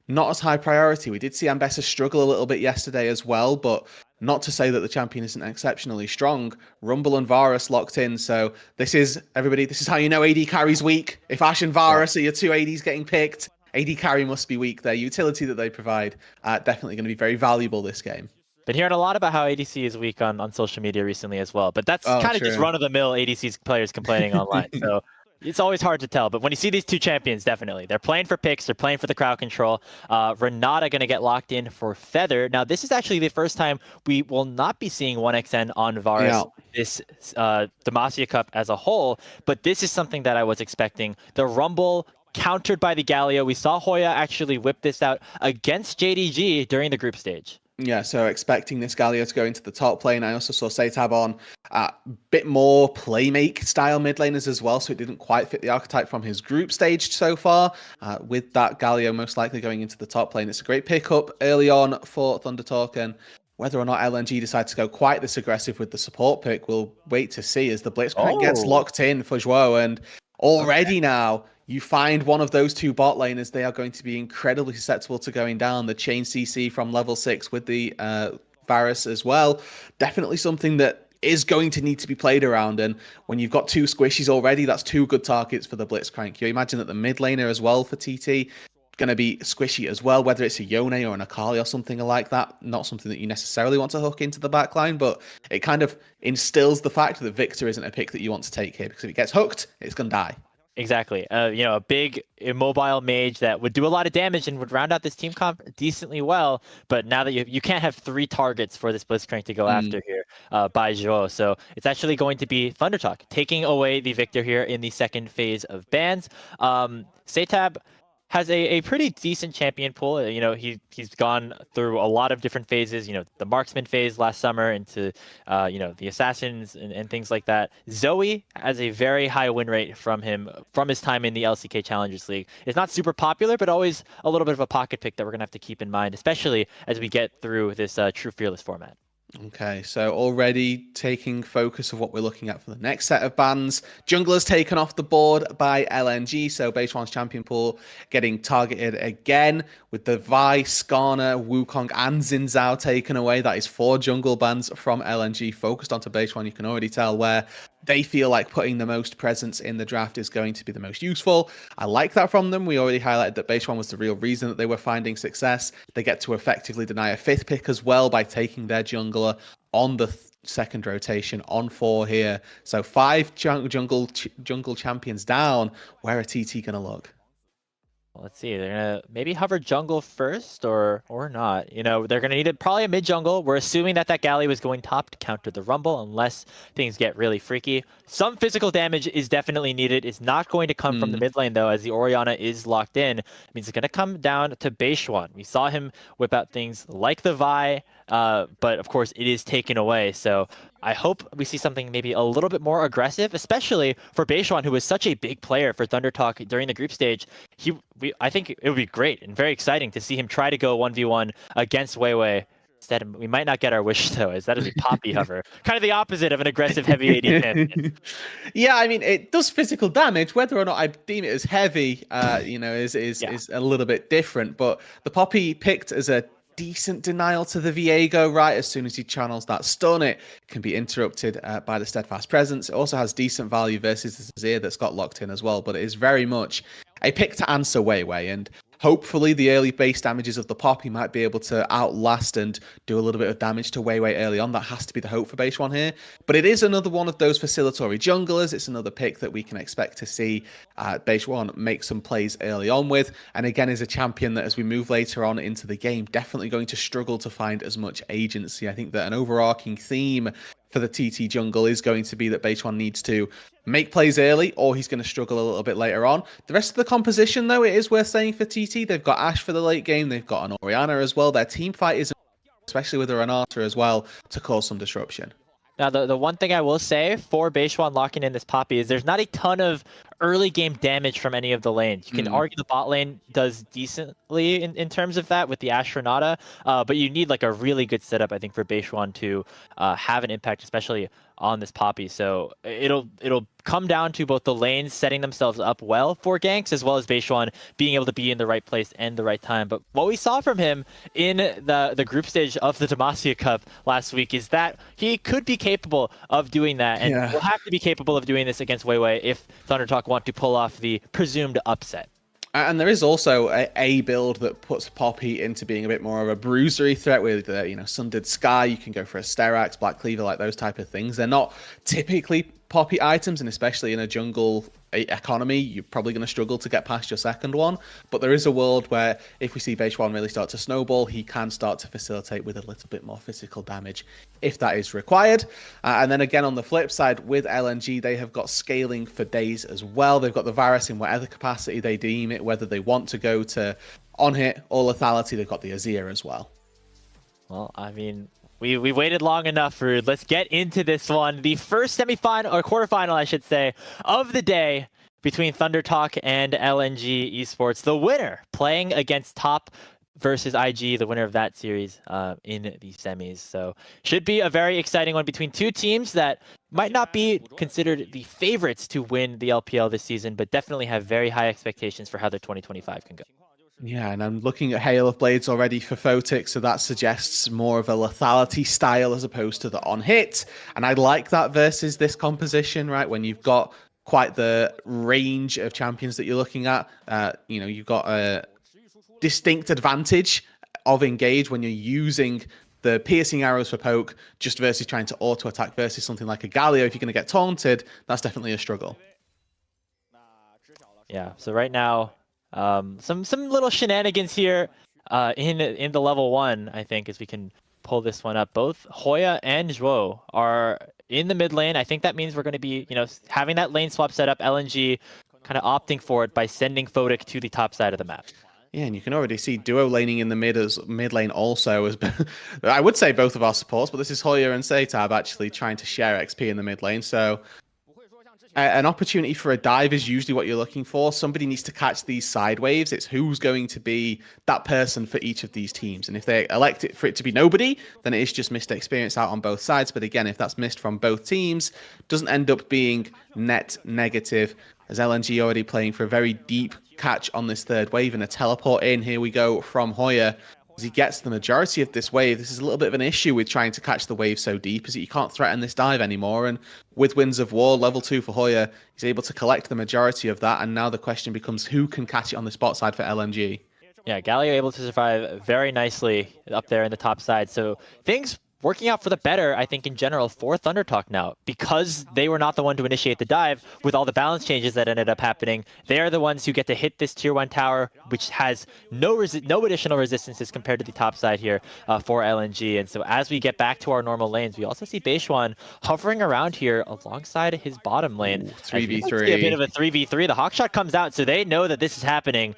[SPEAKER 5] not as high priority. We did see Mbessa struggle a little bit yesterday as well, but not to say that the champion isn't exceptionally strong. Rumble and Varus locked in, so this is, everybody, this is how you know AD carry's weak. If Ashe and Varus are your 2 ADs getting picked, AD carry must be weak. Their utility that they provide definitely going to be very valuable this game.
[SPEAKER 4] Been hearing a lot about how ADC is weak on social media recently as well, but that's kind of just run-of-the-mill ADC players complaining online, so it's always hard to tell. But when you see these 2 champions, definitely. They're playing for picks. They're playing for the crowd control. Renata going to get locked in for Feather. Now, this is actually the first time we will not be seeing 1xN on Varus this Demacia Cup as a whole. But this is something that I was expecting. The Rumble countered by the Galio. We saw Hoya actually whip this out against JDG during the group stage.
[SPEAKER 5] Yeah, so expecting this Galio to go into the top lane. I also saw Satab on a bit more playmake style mid laners as well, so it didn't quite fit the archetype from his group stage so far. With that Galio most likely going into the top lane, it's a great pickup early on for Thunder Talk, and whether or not LNG decides to go quite this aggressive with the support pick, we'll wait to see as the Blitzcrank gets locked in for Zhuo, and already now you find one of those 2 bot laners, they are going to be incredibly susceptible to going down. The chain CC from level 6 with the Varus as well. Definitely something that is going to need to be played around. And when you've got 2 squishies already, that's 2 good targets for the Blitzcrank. You imagine that the mid laner as well for TT going to be squishy as well, whether it's a Yone or an Akali or something like that. Not something that you necessarily want to hook into the backline, but it kind of instills the fact that Victor isn't a pick that you want to take here, because if it gets hooked, it's going to die.
[SPEAKER 4] Exactly. A big immobile mage that would do a lot of damage and would round out this team comp decently well. But now that you can't have 3 targets for this Blitzcrank to go after here by Zhuo. So it's actually going to be Thunder Talk taking away the Victor here in the second phase of bans. Satab has a pretty decent champion pool. He's gone through a lot of different phases, the marksman phase last summer into, the assassins and things like that. Zoe has a very high win rate from his time in the LCK Challengers League. It's not super popular, but always a little bit of a pocket pick that we're going to have to keep in mind, especially as we get through this True Fearless format.
[SPEAKER 5] Okay, so already taking focus of what we're looking at for the next set of bans. Junglers taken off the board by LNG, so base 1's champion pool getting targeted again with the Vi, Skarner, Wukong, and Xin Zhao taken away. That is 4 jungle bans from LNG focused onto base 1. You can already tell where they feel like putting the most presence in the draft is going to be the most useful. I like that from them. We already highlighted that base 1 was the real reason that they were finding success. They get to effectively deny a 5th pick as well by taking their jungler on the second rotation on 4 here. So 5 jungle champions down. Where are TT going to look?
[SPEAKER 4] Let's see. They're gonna maybe hover jungle first, or not. They're gonna need probably a mid jungle. We're assuming that Galley was going top to counter the Rumble, unless things get really freaky. Some physical damage is definitely needed. It's not going to come from the mid lane though, as the Orianna is locked in. It means it's gonna come down to base 1. We saw him whip out things like the Vi, but of course it is taken away. So I hope we see something maybe a little bit more aggressive, especially for Beishuan, who was such a big player for Thunder Talk during the group stage. I think it would be great and very exciting to see him try to go 1v1 against Weiwei. Instead, we might not get our wish though, as that is a poppy hover, kind of the opposite of an aggressive heavy AD champion.
[SPEAKER 5] Yeah, I mean, it does physical damage. Whether or not I deem it as heavy, is a little bit different. But the poppy picked as a decent denial to the Viego, right? As soon as he channels that stun, it can be interrupted by the Steadfast Presence. It also has decent value versus the Azir that's got locked in as well, but it is very much a pick to answer Weiwei, and hopefully the early base damages of the Poppy might be able to outlast and do a little bit of damage to Weiwei early on. That has to be the hope for Beishuan here. But it is another one of those facilitatory junglers. It's another pick that we can expect to see Beishuan make some plays early on with. And again, is a champion that as we move later on into the game, definitely going to struggle to find as much agency. I think that an overarching theme for the TT jungle is going to be that Beishuan needs to make plays early, or he's going to struggle a little bit later on. The rest of the composition, though, it is worth saying for TT, they've got Ashe for the late game, they've got an Orianna as well. Their team fight is, especially with a Renata as well, to cause some disruption.
[SPEAKER 4] Now, the one thing I will say for Beishuan locking in this Poppy is there's not a ton of early game damage from any of the lanes. You can argue the bot lane does decently in terms of that with the Ashe Renata, but you need like a really good setup, I think, for Beishuan to have an impact, especially on this Poppy. So it'll come down to both the lanes setting themselves up well for ganks, as well as Beishuan being able to be in the right place and the right time. But what we saw from him in the group stage of the Demacia Cup last week is that he could be capable of doing that, and will have to be capable of doing this against Weiwei if Thunder Talk want to pull off the presumed upset.
[SPEAKER 5] And there is also a build that puts Poppy into being a bit more of a bruisery threat with, Sundered Sky. You can go for a Sterax, Black Cleaver, like those type of things. They're not typically Poppy items, and especially in a jungle economy, you're probably going to struggle to get past your second one. But there is a world where if we see Beishuan really start to snowball, he can start to facilitate with a little bit more physical damage if that is required. And then again, on the flip side, with LNG, they have got scaling for days as well. They've got the Varus in whatever capacity they deem it, whether they want to go to on-hit or lethality. They've got the Azir as well.
[SPEAKER 4] Well, I mean, we waited long enough, Roodood. Let's get into this one. The first semifinal, or quarterfinal, I should say, of the day between Thunder Talk and LNG Esports. The winner playing against Top versus IG, the winner of that series in the semis. So should be a very exciting one between two teams that might not be considered the favorites to win the LPL this season, but definitely have very high expectations for how their 2025 can go.
[SPEAKER 5] Yeah, and I'm looking at Hail of Blades already for Photic, so that suggests more of a lethality style as opposed to the on-hit. And I like that versus this composition, right? When you've got quite the range of champions that you're looking at, you've got a distinct advantage of engage when you're using the piercing arrows for poke just versus trying to auto-attack versus something like a Galio. If you're going to get taunted, that's definitely a struggle.
[SPEAKER 4] Yeah, so right now, some little shenanigans here in the level 1, I think, as we can pull this one up. Both Hoya and Zhuo are in the mid lane. I think that means we're going to be, having that lane swap set up, LNG kind of opting for it by sending Photic to the top side of the map.
[SPEAKER 5] Yeah, and you can already see duo laning in the mid lane also as I would say both of our supports, but this is Hoya and Satab actually trying to share XP in the mid lane. So an opportunity for a dive is usually what you're looking for. Somebody needs to catch these side waves. It's who's going to be that person for each of these teams. And if they elect it for it to be nobody, then it is just missed experience out on both sides. But again, if that's missed from both teams, doesn't end up being net negative, as LNG already playing for a very deep catch on this third wave and a teleport in. Here we go from Hoya. As he gets the majority of this wave, this is a little bit of an issue with trying to catch the wave so deep, is that you can't threaten this dive anymore. And with Winds of War, level 2 for Hoya, he's able to collect the majority of that. And now the question becomes who can catch it on the spot side for LNG.
[SPEAKER 4] Yeah, Galio able to survive very nicely up there in the top side. So things working out for the better, I think, in general for Thunder Talk now, because they were not the one to initiate the dive. With all the balance changes that ended up happening, they are the ones who get to hit this tier 1 tower, which has no additional resistances compared to the top side here for LNG. And so as we get back to our normal lanes, we also see Beishuan hovering around here alongside his bottom lane.
[SPEAKER 5] 3v3.
[SPEAKER 4] A bit of a 3v3. The Hawkshot comes out, so they know that this is happening.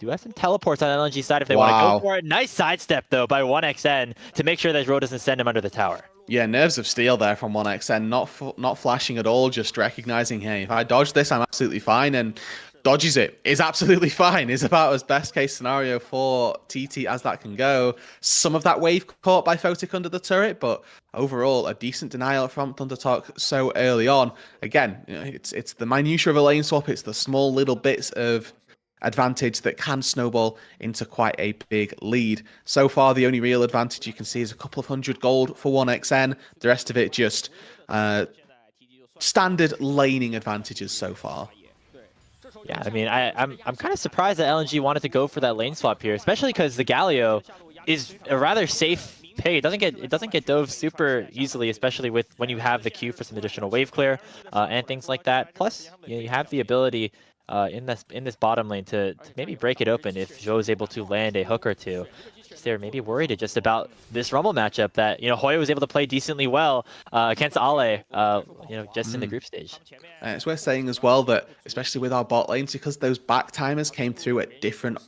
[SPEAKER 4] do have some teleports on the LNG side if they want to go for it. Nice sidestep, though, by 1xN to make sure that Ro doesn't send him under the tower.
[SPEAKER 5] Yeah, nerves of steel there from 1xN, not flashing at all, just recognizing, hey, if I dodge this, I'm absolutely fine, and dodges it is absolutely fine. Is about as best case scenario for TT as that can go. Some of that wave caught by Photic under the turret, but overall a decent denial from ThunderTalk so early on. Again, you know, it's the minutiae of a lane swap, it's the small little bits of advantage that can snowball into quite a big lead. So far, the only real advantage you can see is a couple of 100 gold for 1xN. The rest of it just standard laning advantages so far.
[SPEAKER 4] Yeah, I mean, I'm kind of surprised that LNG wanted to go for that lane swap here, especially because the Galio is a rather safe pick. It doesn't get dove super easily, especially with when you have the Q for some additional wave clear and things like that. Plus, you have the ability in this bottom lane to maybe break it open if Zhou is able to land a hook or two. They're maybe worried just about this Rumble matchup that, you know, Hoya was able to play decently well against Ale, you know, just in the group stage.
[SPEAKER 5] It's worth saying as well that, especially with our bot lanes, because those back timers came through at different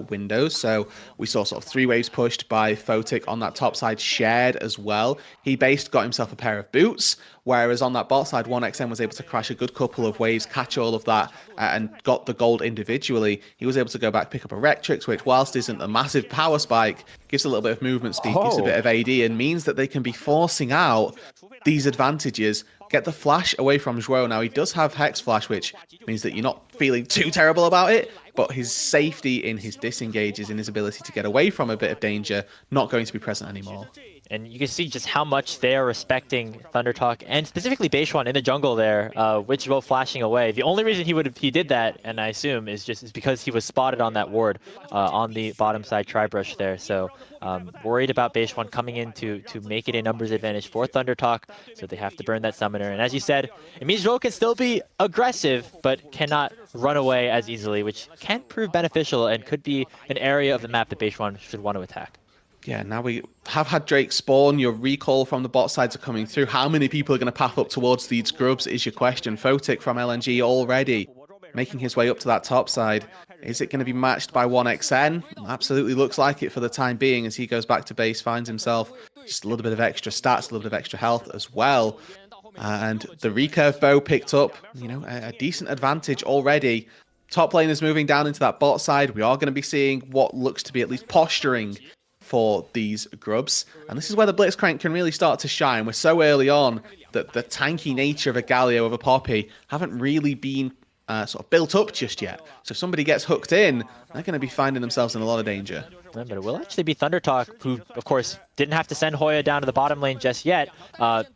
[SPEAKER 5] windows. So we saw sort of 3 waves pushed by Photic on that top side, shared as well. He got himself a pair of boots, whereas on that bot side, 1xN was able to crash a good couple of waves, catch all of that, and got the gold individually. He was able to go back, pick up a Rectrix, which, whilst isn't a massive power spike, gives a little bit of movement speed, gives a bit of AD, and means that they can be forcing out these advantages. Get the flash away from Zhuo. Now, he does have Hex Flash, which means that you're not feeling too terrible about it, but his safety in his disengages, in his ability to get away from a bit of danger, not going to be present anymore.
[SPEAKER 4] And you can see just how much they are respecting ThunderTalk, and specifically Beishuan in the jungle there, with Zhuo flashing away. The only reason he did that, and I assume, is because he was spotted on that ward on the bottom side tri-brush there. So worried about Beishuan coming in to make it a numbers advantage for ThunderTalk, so they have to burn that summoner. And as you said, it means Zhuo can still be aggressive, but cannot run away as easily, which can prove beneficial and could be an area of the map that Beishuan should want to attack.
[SPEAKER 5] Yeah, now we have had Drake spawn. Your recall from the bot sides are coming through. How many people are going to path up towards these grubs is your question. Photic from LNG already making his way up to that top side. Is it going to be matched by 1xN? Absolutely looks like it for the time being, as he goes back to base, finds himself just a little bit of extra stats, a little bit of extra health as well. And the recurve bow picked up, you know, a decent advantage already. Top lane is moving down into that bot side. We are going to be seeing what looks to be at least posturing for these grubs, and this is where the Blitzcrank can really start to shine. We're so early on that the tanky nature of a Galio, of a Poppy, haven't really been sort of built up just yet. So if somebody gets hooked in, they're going to be finding themselves in a lot of danger.
[SPEAKER 4] But it will actually be ThunderTalk, who, of course, didn't have to send Hoya down to the bottom lane just yet,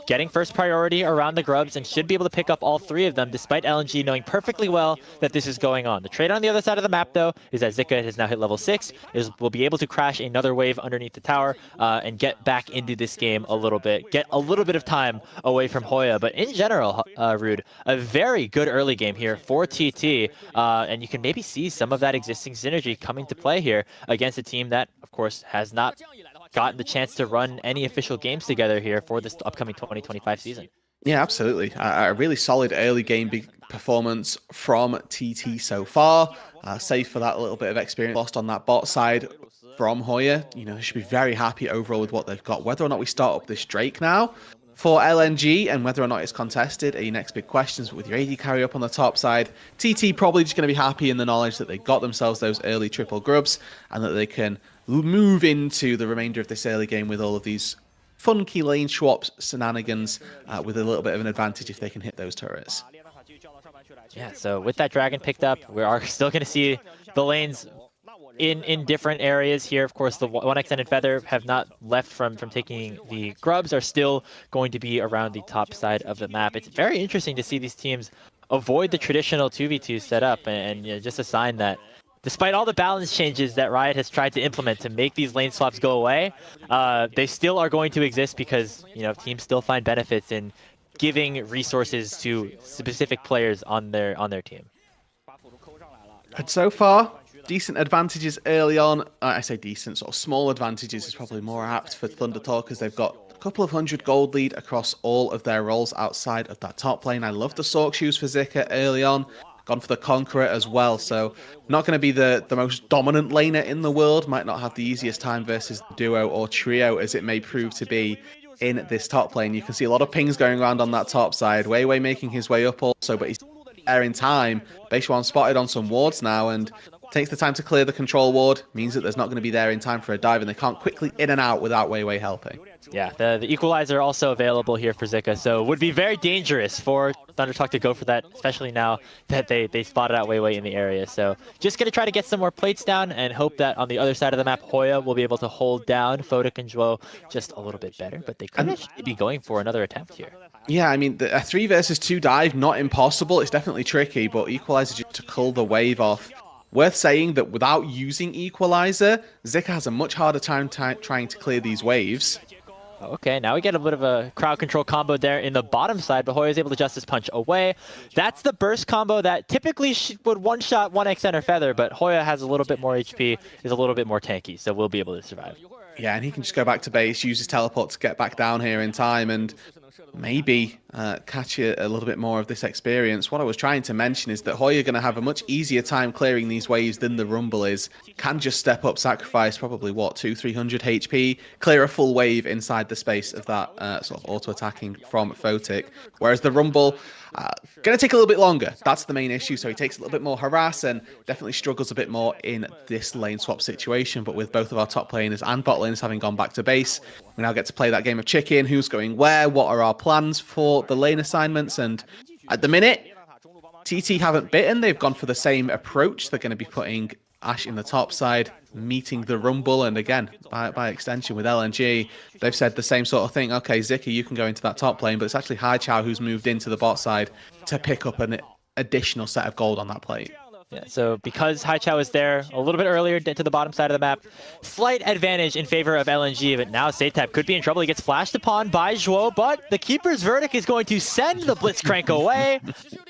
[SPEAKER 4] getting first priority around the grubs and should be able to pick up all 3 of them, despite LNG knowing perfectly well that this is going on. The trade on the other side of the map, though, is that Zika has now hit level 6, will be able to crash another wave underneath the tower and get back into this game a little bit, get a little bit of time away from Hoya. But in general, Rude, a very good early game here for TT, and you can maybe see some of that existing synergy coming to play here against a team that, of course, has not gotten the chance to run any official games together here for this upcoming 2025 season.
[SPEAKER 5] Yeah, absolutely. A really solid early game performance from TT so far. Save for that little bit of experience lost on that bot side from Hoya. You know, they should be very happy overall with what they've got. Whether or not we start up this Drake now for LNG and whether or not it's contested are your next big questions. But with your AD carry up on the top side, TT probably just going to be happy in the knowledge that they got themselves those early triple grubs and that they can move into the remainder of this early game with all of these funky lane swaps, shenanigans, with a little bit of an advantage if they can hit those turrets.
[SPEAKER 4] Yeah, so with that dragon picked up, we are still going to see the lanes in different areas here. Of course, the 1xN and Feather have not left from taking the grubs, are still going to be around the top side of the map. It's very interesting to see these teams avoid the traditional 2v2 setup, and you know, just a sign that despite all the balance changes that Riot has tried to implement to make these lane swaps go away, they still are going to exist because, you know, teams still find benefits in giving resources to specific players on their team.
[SPEAKER 5] And so far, decent advantages early on. I say decent, sort of small advantages is probably more apt for ThunderTalk, because they've got a couple of 100 gold lead across all of their roles outside of that top lane. I love the Sork shoes for Zika early on. gone for the Conqueror as well. So not going to be the most dominant laner in the world. Might not have the easiest time versus the duo or trio as it may prove to be in this top lane. You can see a lot of pings going around on that top side. Wei Wei making his way up also, but he's there in time. Beishuan spotted on some wards now and takes the time to clear the control ward. Means that there's not going to be there in time for a dive, and they can't quickly in and out without Wei Wei helping.
[SPEAKER 4] Yeah, the equalizer also available here for Zika, so would be very dangerous for ThunderTalk to go for that, especially now that they spotted out Wei Wei in the area. So just going to try to get some more plates down and hope that on the other side of the map, Hoya will be able to hold down Fodak and Zhuo just a little bit better, but they could actually be going for another attempt here.
[SPEAKER 5] Yeah, I mean, a 3 versus 2 dive, not impossible. It's definitely tricky, but equalizer just to cull the wave off. Worth saying that without using equalizer, Zika has a much harder time trying to clear these waves.
[SPEAKER 4] Okay, now we get a bit of a crowd control combo there in the bottom side, but Hoya is able to Justice Punch away. That's the burst combo that typically would one-shot 1xN or Feather, but Hoya has a little bit more HP, is a little bit more tanky, so we'll be able to survive.
[SPEAKER 5] Yeah, and he can just go back to base, use his teleport to get back down here in time, and maybe catch a little bit more of this experience. What I was trying to mention is that Hoya going to have a much easier time clearing these waves than the Rumble is. Can just step up, sacrifice probably, what, 200-300 HP, clear a full wave inside the space of that sort of auto-attacking from Photic. Whereas the Rumble, going to take a little bit longer. That's the main issue, so he takes a little bit more harass and definitely struggles a bit more in this lane swap situation. But with both of our top laners and bot laners having gone back to base, we now get to play that game of chicken. Who's going where? What are our plans for the lane assignments? And at the minute, TT haven't bitten. They've gone for the same approach. They're going to be putting Ashe in the top side, meeting the Rumble. And again, by extension with LNG, they've said the same sort of thing. Okay, Zika, you can go into that top lane, but it's actually Haichao who's moved into the bot side to pick up an additional set of gold on that plate.
[SPEAKER 4] Yeah, so because Haichao is there a little bit earlier to the bottom side of the map, slight advantage in favor of LNG, but now Satap could be in trouble. He gets flashed upon by Zhuo, but the Keeper's Verdict is going to send the Blitzcrank away.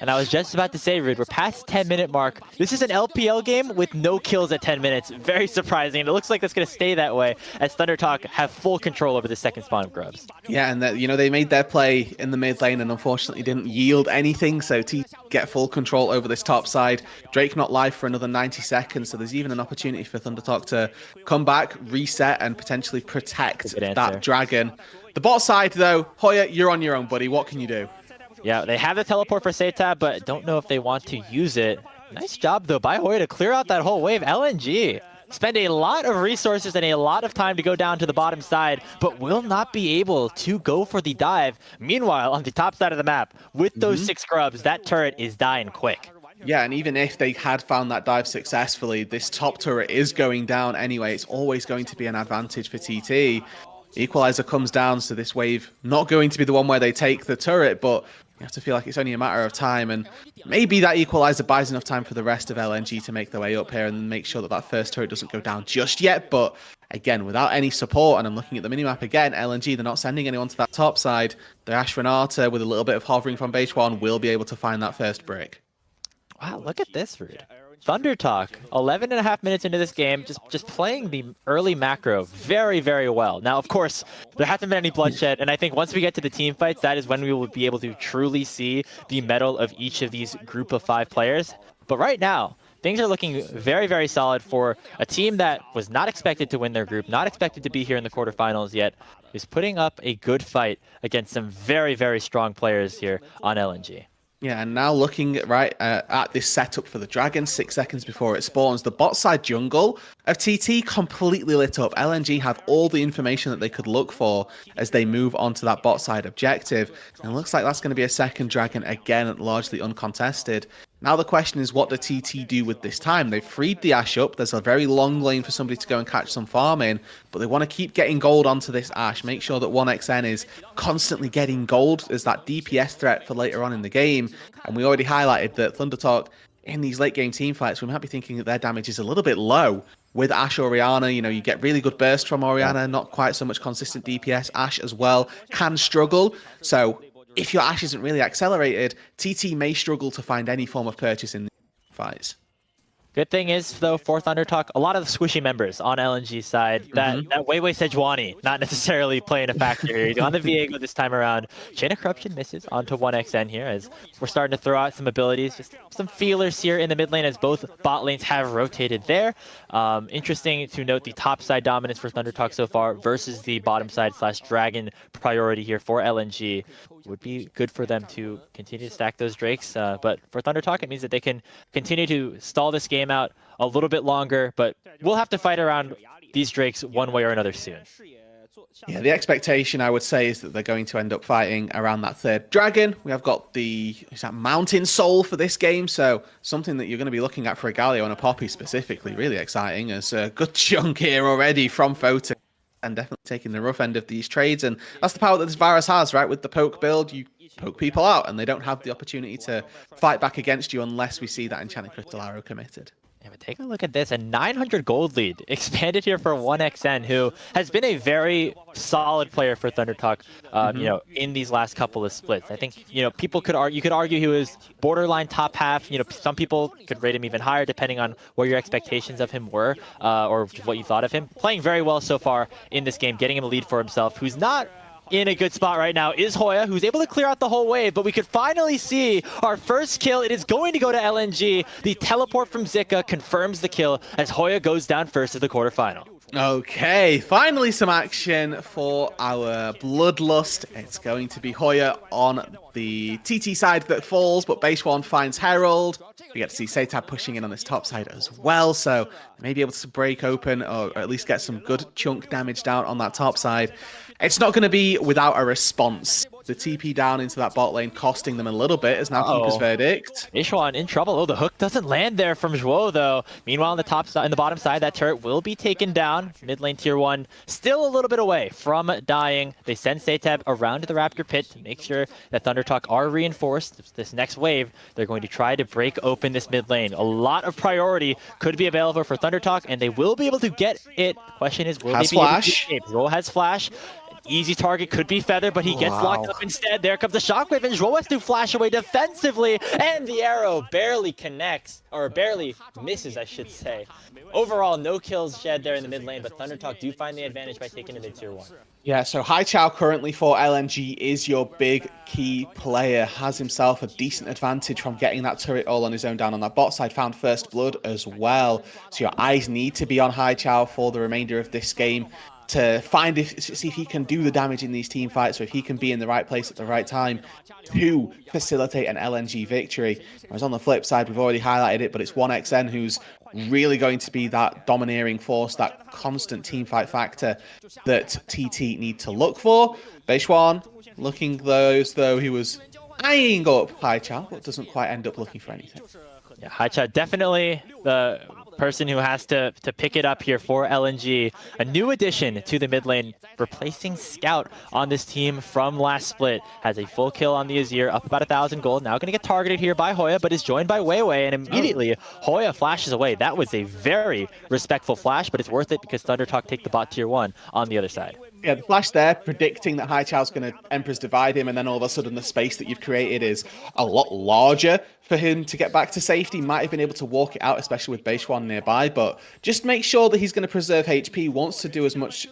[SPEAKER 4] And I was just about to say, Rude, we're past 10-minute mark. This is an LPL game with no kills at 10 minutes. Very surprising, and it looks like that's going to stay that way as ThunderTalk have full control over the second spawn of Grubs.
[SPEAKER 5] Yeah, and that, you know, they made their play in the mid lane and unfortunately didn't yield anything, so T get full control over this top side. Drake not live for another 90 seconds, so there's even an opportunity for ThunderTalk to come back, reset, and potentially protect that dragon. The bot side, though, Hoya, you're on your own, buddy. What can you do?
[SPEAKER 4] Yeah, they have the teleport for Satap, but don't know if they want to use it. Nice job, though, by Hoya to clear out that whole wave. LNG spend a lot of resources and a lot of time to go down to the bottom side, but will not be able to go for the dive. Meanwhile, on the top side of the map, with those 6 Grubs, that turret is dying quick.
[SPEAKER 5] Yeah, and even if they had found that dive successfully, this top turret is going down anyway. It's always going to be an advantage for TT. Equalizer comes down, so this wave not going to be the one where they take the turret, but you have to feel like it's only a matter of time, and maybe that equalizer buys enough time for the rest of LNG to make their way up here and make sure that that first turret doesn't go down just yet. But again, without any support, and I'm looking at the minimap again, LNG, they're not sending anyone to that top side. The Ashe Renata, with a little bit of hovering from base 1, will be able to find that first brick.
[SPEAKER 4] Wow, look at this, Rude. ThunderTalk, 11.5 minutes into this game, just playing the early macro very, very well. Now, of course, there hasn't been any bloodshed, and I think once we get to the team fights, that is when we will be able to truly see the mettle of each of these group of 5 players. But right now, things are looking very, very solid for a team that was not expected to win their group, not expected to be here in the quarterfinals yet, is putting up a good fight against some very, very strong players here on LNG.
[SPEAKER 5] Yeah, and now looking at this setup for the Dragon, 6 seconds before it spawns, the bot side jungle of TT completely lit up. LNG have all the information that they could look for as they move on to that bot side objective. And it looks like that's going to be a second Dragon, again, largely uncontested. Now the question is, what do TT do with this time? They've freed the Ashe up. There's a very long lane for somebody to go and catch some farm in, but they want to keep getting gold onto this Ashe, make sure that 1xN is constantly getting gold as that DPS threat for later on in the game. And we already highlighted that ThunderTalk, in these late game team fights, we might be thinking that their damage is a little bit low. With Ashe Orianna, you know, you get really good burst from Orianna, not quite so much consistent DPS. Ashe as well can struggle. So if your Ashe isn't really accelerated, TT may struggle to find any form of purchase in the fights.
[SPEAKER 4] Good thing is, though, for Thundertalk, a lot of the squishy members on LNG side, that Weiwei Sejuani, not necessarily playing a factor here. He's on the Viego this time around. Chain of Corruption misses onto 1xN here, as we're starting to throw out some abilities. Just some feelers here in the mid lane, as both bot lanes have rotated there. Interesting to note the top side dominance for Thundertalk so far versus the bottom side / Dragon priority here for LNG. Would be good for them to continue to stack those Drakes, but for Thundertalk, it means that they can continue to stall this game out a little bit longer, but we'll have to fight around these Drakes one way or another soon.
[SPEAKER 5] Yeah, the expectation, I would say, is that they're going to end up fighting around that third dragon. We have got the Mountain Soul for this game, so something that you're going to be looking at for a Galio and a Poppy specifically. Really exciting. There's a good chunk here already from Photon, and definitely taking the rough end of these trades. And that's the power that this Varus has, right? With the poke build, you poke people out, and they don't have the opportunity to fight back against you unless we see that Enchanted Crystal Arrow committed.
[SPEAKER 4] Yeah, but take a look at this, a 900 gold lead expanded here for 1xN, who has been a very solid player for Thundertalk, you know, in these last couple of splits. I think, you know, people could argue, you could argue he was borderline top half. You know, some people could rate him even higher depending on what your expectations of him were, or what you thought of him. Playing very well so far in this game, getting him a lead for himself, who's not in a good spot right now is Hoya, who's able to clear out the whole wave, but we could finally see our first kill. It is going to go to LNG. The teleport from Zika confirms the kill as Hoya goes down first of the quarterfinal.
[SPEAKER 5] Okay, finally some action for our Bloodlust. It's going to be Hoya on the TT side that falls, but base one finds Herald. We get to see Satab pushing in on this top side as well, so maybe able to break open or at least get some good chunk damage down on that top side. It's not going to be without a response. The TP down into that bot lane costing them a little bit is now Keeper's verdict.
[SPEAKER 4] Ishwan in trouble. Oh, the hook doesn't land there from Zhuo, though. Meanwhile, on the top side, in the bottom side, that turret will be taken down. Mid lane tier 1 still a little bit away from dying. They send Satab around to the Raptor pit to make sure that Thundertalk are reinforced. This next wave, they're going to try to break open this mid lane. A lot of priority could be available for Thundertalk, and they will be able to get it. Question is, will they be able to escape? Zhuo has flash. Easy target could be Feather, but he gets locked up instead. There comes the Shockwave, and Zhuo has to flash away defensively, and the arrow barely connects, or barely misses, I should say. Overall, no kills shed there in the mid lane, but Thundertalk do find the advantage by taking the mid tier 1.
[SPEAKER 5] Yeah, so Haichao currently for LNG is your big key player. Has himself a decent advantage from getting that turret all on his own down on that bot side. Found first blood as well. So your eyes need to be on Haichao for the remainder of this game, to see if he can do the damage in these team fights, or if he can be in the right place at the right time to facilitate an LNG victory. Whereas on the flip side, we've already highlighted it, but it's 1xN who's really going to be that domineering force, that constant team fight factor that TT need to look for. Beishwan looking as though he was eyeing up Haichao, but doesn't quite end up looking for anything.
[SPEAKER 4] Yeah, Haichao definitely the person who has to pick it up here for LNG. A new addition to the mid lane, replacing Scout on this team from last split. Has a full kill on the Azir, up about 1,000 gold. Now going to get targeted here by Hoya, but is joined by Weiwei, and immediately Hoya flashes away. That was a very respectful flash, but it's worth it because Thundertalk take the bot tier 1 on the other side.
[SPEAKER 5] Yeah, the flash there, predicting that Haichao's going to Emperor's Divide him, and then all of a sudden the space that you've created is a lot larger for him to get back to safety. Might have been able to walk it out, especially with Beishwan nearby, but just make sure that he's going to preserve HP, wants to do as much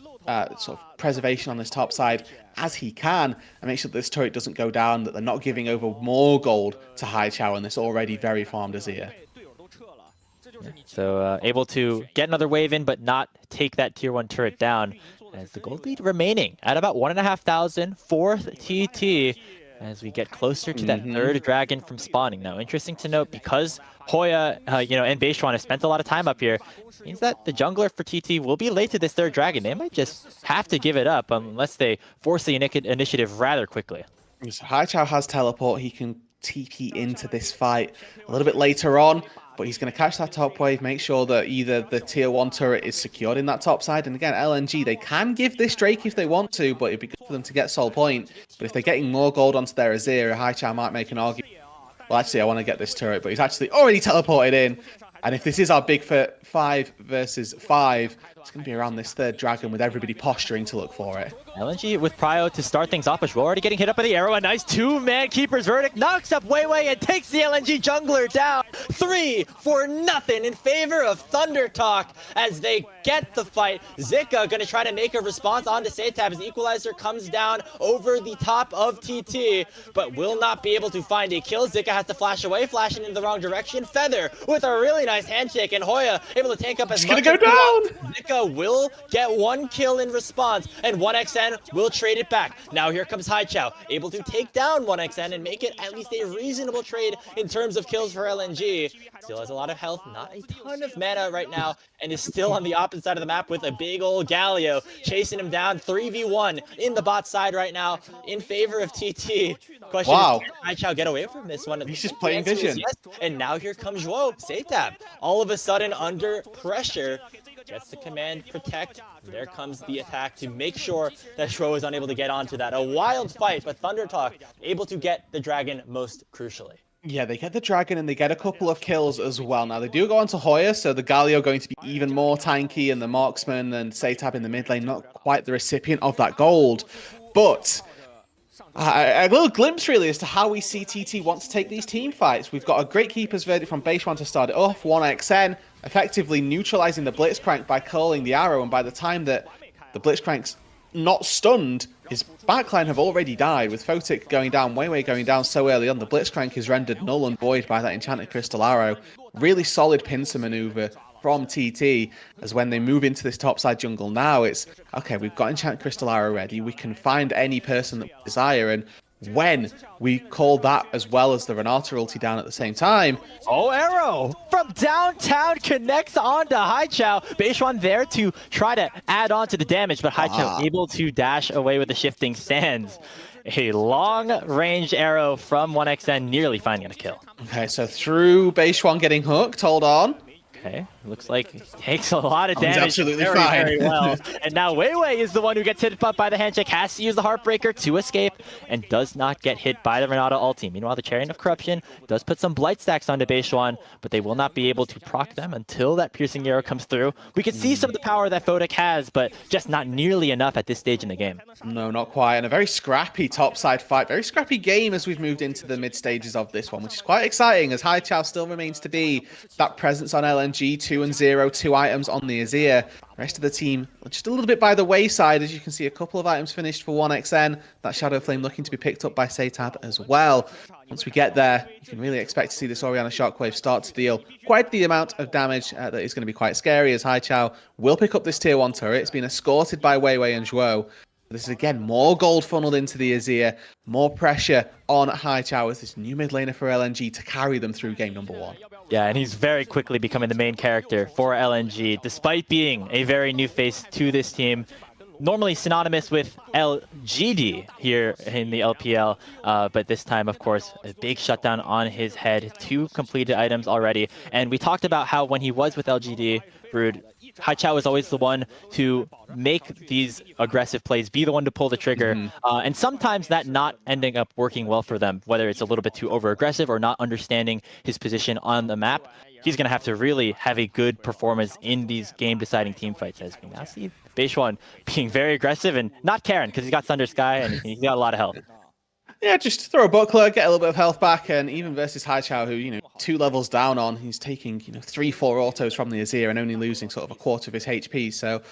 [SPEAKER 5] sort of preservation on this top side as he can, and make sure that this turret doesn't go down, that they're not giving over more gold to Haichao and this already very farmed Azir.
[SPEAKER 4] So able to get another wave in, but not take that tier 1 turret down, as the gold lead remaining at about 1,500, fourth TT, as we get closer to that third dragon from spawning. Now, interesting to note, because Hoya, you know, and Beishwan have spent a lot of time up here, means that the jungler for TT will be late to this third dragon. They might just have to give it up unless they force the initiative rather quickly.
[SPEAKER 5] So Haichao has teleport. He can TP into this fight a little bit later on, but he's going to catch that top wave, make sure that either the tier 1 turret is secured in that top side. And again, LNG, they can give this Drake if they want to, but it'd be good for them to get Soul Point. But if they're getting more gold onto their Azir, Haichao might make an argument, well, actually, I want to get this turret, but he's actually already teleported in. And if this is our big 5 versus 5, it's going to be around this third dragon with everybody posturing to look for it.
[SPEAKER 4] LNG with Prio to start things off, but we're already getting hit up by the arrow. A nice 2-man keeper's verdict knocks up Weiwei and takes the LNG jungler down 3-0 in favor of Thunder Talk as they get the fight. Zika gonna try to make a response onto Satab as the equalizer comes down over the top of TT, but will not be able to find a kill. Zika has to flash away, flashing in the wrong direction. Feather with a really nice handshake, and Hoya able to tank up as much.
[SPEAKER 5] It's gonna go down!
[SPEAKER 4] Zika will get 1 kill in response, and 1xN will trade it back. Now here comes Haichao, able to take down 1xN and make it at least a reasonable trade in terms of kills for LNG. Still has a lot of health, not a ton of mana right now, and is still on the opposite side of the map with a big old Galio chasing him down. 3v1 in the bot side right now in favor of TT. Question is, can Haichao get away from this one?
[SPEAKER 5] He's just playing Vision.
[SPEAKER 4] Yes. And now here comes Zhuo, Satab, all of a sudden under pressure. Gets the command, protect. There comes the attack to make sure that Zhuo is unable to get onto that. A wild fight, but Thunder Talk able to get the dragon most crucially.
[SPEAKER 5] Yeah, they get the dragon and they get a couple of kills as well. Now, they do go on to Hoya, so the Galio going to be even more tanky, and the Marksman and Satab in the mid lane not quite the recipient of that gold. But a little glimpse, really, as to how we see TT want to take these team fights. We've got a great keeper's verdict from Beishuan to start it off. 1xN effectively neutralizing the Blitzcrank by calling the arrow, and by the time that the Blitzcrank's not stunned, his backline have already died, with Photic going down, Weiwei going down so early on. The Blitzcrank is rendered null and void by that enchanted crystal arrow. Really solid pincer maneuver from TT, as when they move into this topside jungle now, it's, okay, we've got enchanted crystal arrow ready, we can find any person that we desire, and when we call that as well as the Renata ulti down at the same time.
[SPEAKER 4] Oh, arrow from downtown connects onto Haichao. Beishuan there to try to add on to the damage, but Haichao able to dash away with the shifting sands. A long-range arrow from 1xN nearly finding a kill.
[SPEAKER 5] Okay, so through Beishuan getting hooked, hold on.
[SPEAKER 4] Okay, looks like he takes a lot of damage.
[SPEAKER 5] He's absolutely
[SPEAKER 4] very,
[SPEAKER 5] fine.
[SPEAKER 4] very well. And now Weiwei is the one who gets hit up by the handshake, has to use the Heartbreaker to escape, and does not get hit by the Renata ulti. Meanwhile, the Chariot of Corruption does put some Blight stacks onto Beishuan, but they will not be able to proc them until that piercing arrow comes through. We can see some of the power that Photic has, but just not nearly enough at this stage in the game.
[SPEAKER 5] No, not quite. And a very scrappy topside fight. Very scrappy game as we've moved into the mid stages of this one, which is quite exciting, as Haichao still remains to be that presence on LNG, 2-0, 2 items on the Azir. Rest of the team just a little bit by the wayside, as you can see a couple of items finished for 1xN. That Shadow Flame looking to be picked up by Satab as well. Once we get there, you can really expect to see this Orianna Shockwave start to deal quite the amount of damage that is going to be quite scary, as Haichao will pick up this tier 1 turret. It's been escorted by Weiwei and Zhuo. This is again more gold funneled into the Azir, more pressure on Haichao as this new mid laner for LNG to carry them through game number 1.
[SPEAKER 4] Yeah, and he's very quickly becoming the main character for LNG, despite being a very new face to this team. Normally synonymous with LGD here in the LPL, but this time, of course, a big shutdown on his head. 2 completed items already. And we talked about how when he was with LGD, Roodood, Haichao was always the one to make these aggressive plays, be the one to pull the trigger, and sometimes that not ending up working well for them, whether it's a little bit too over-aggressive or not understanding his position on the map. He's going to have to really have a good performance in these game-deciding team fights, as we now see Beishuan being very aggressive and not caring because he's got Thunder Sky and he's got a lot of health.
[SPEAKER 5] Yeah, just throw a buckler, get a little bit of health back, and even versus Haichao, who, 2 levels down on, he's taking, 3-4 autos from the Azir and only losing sort of a quarter of his HP, so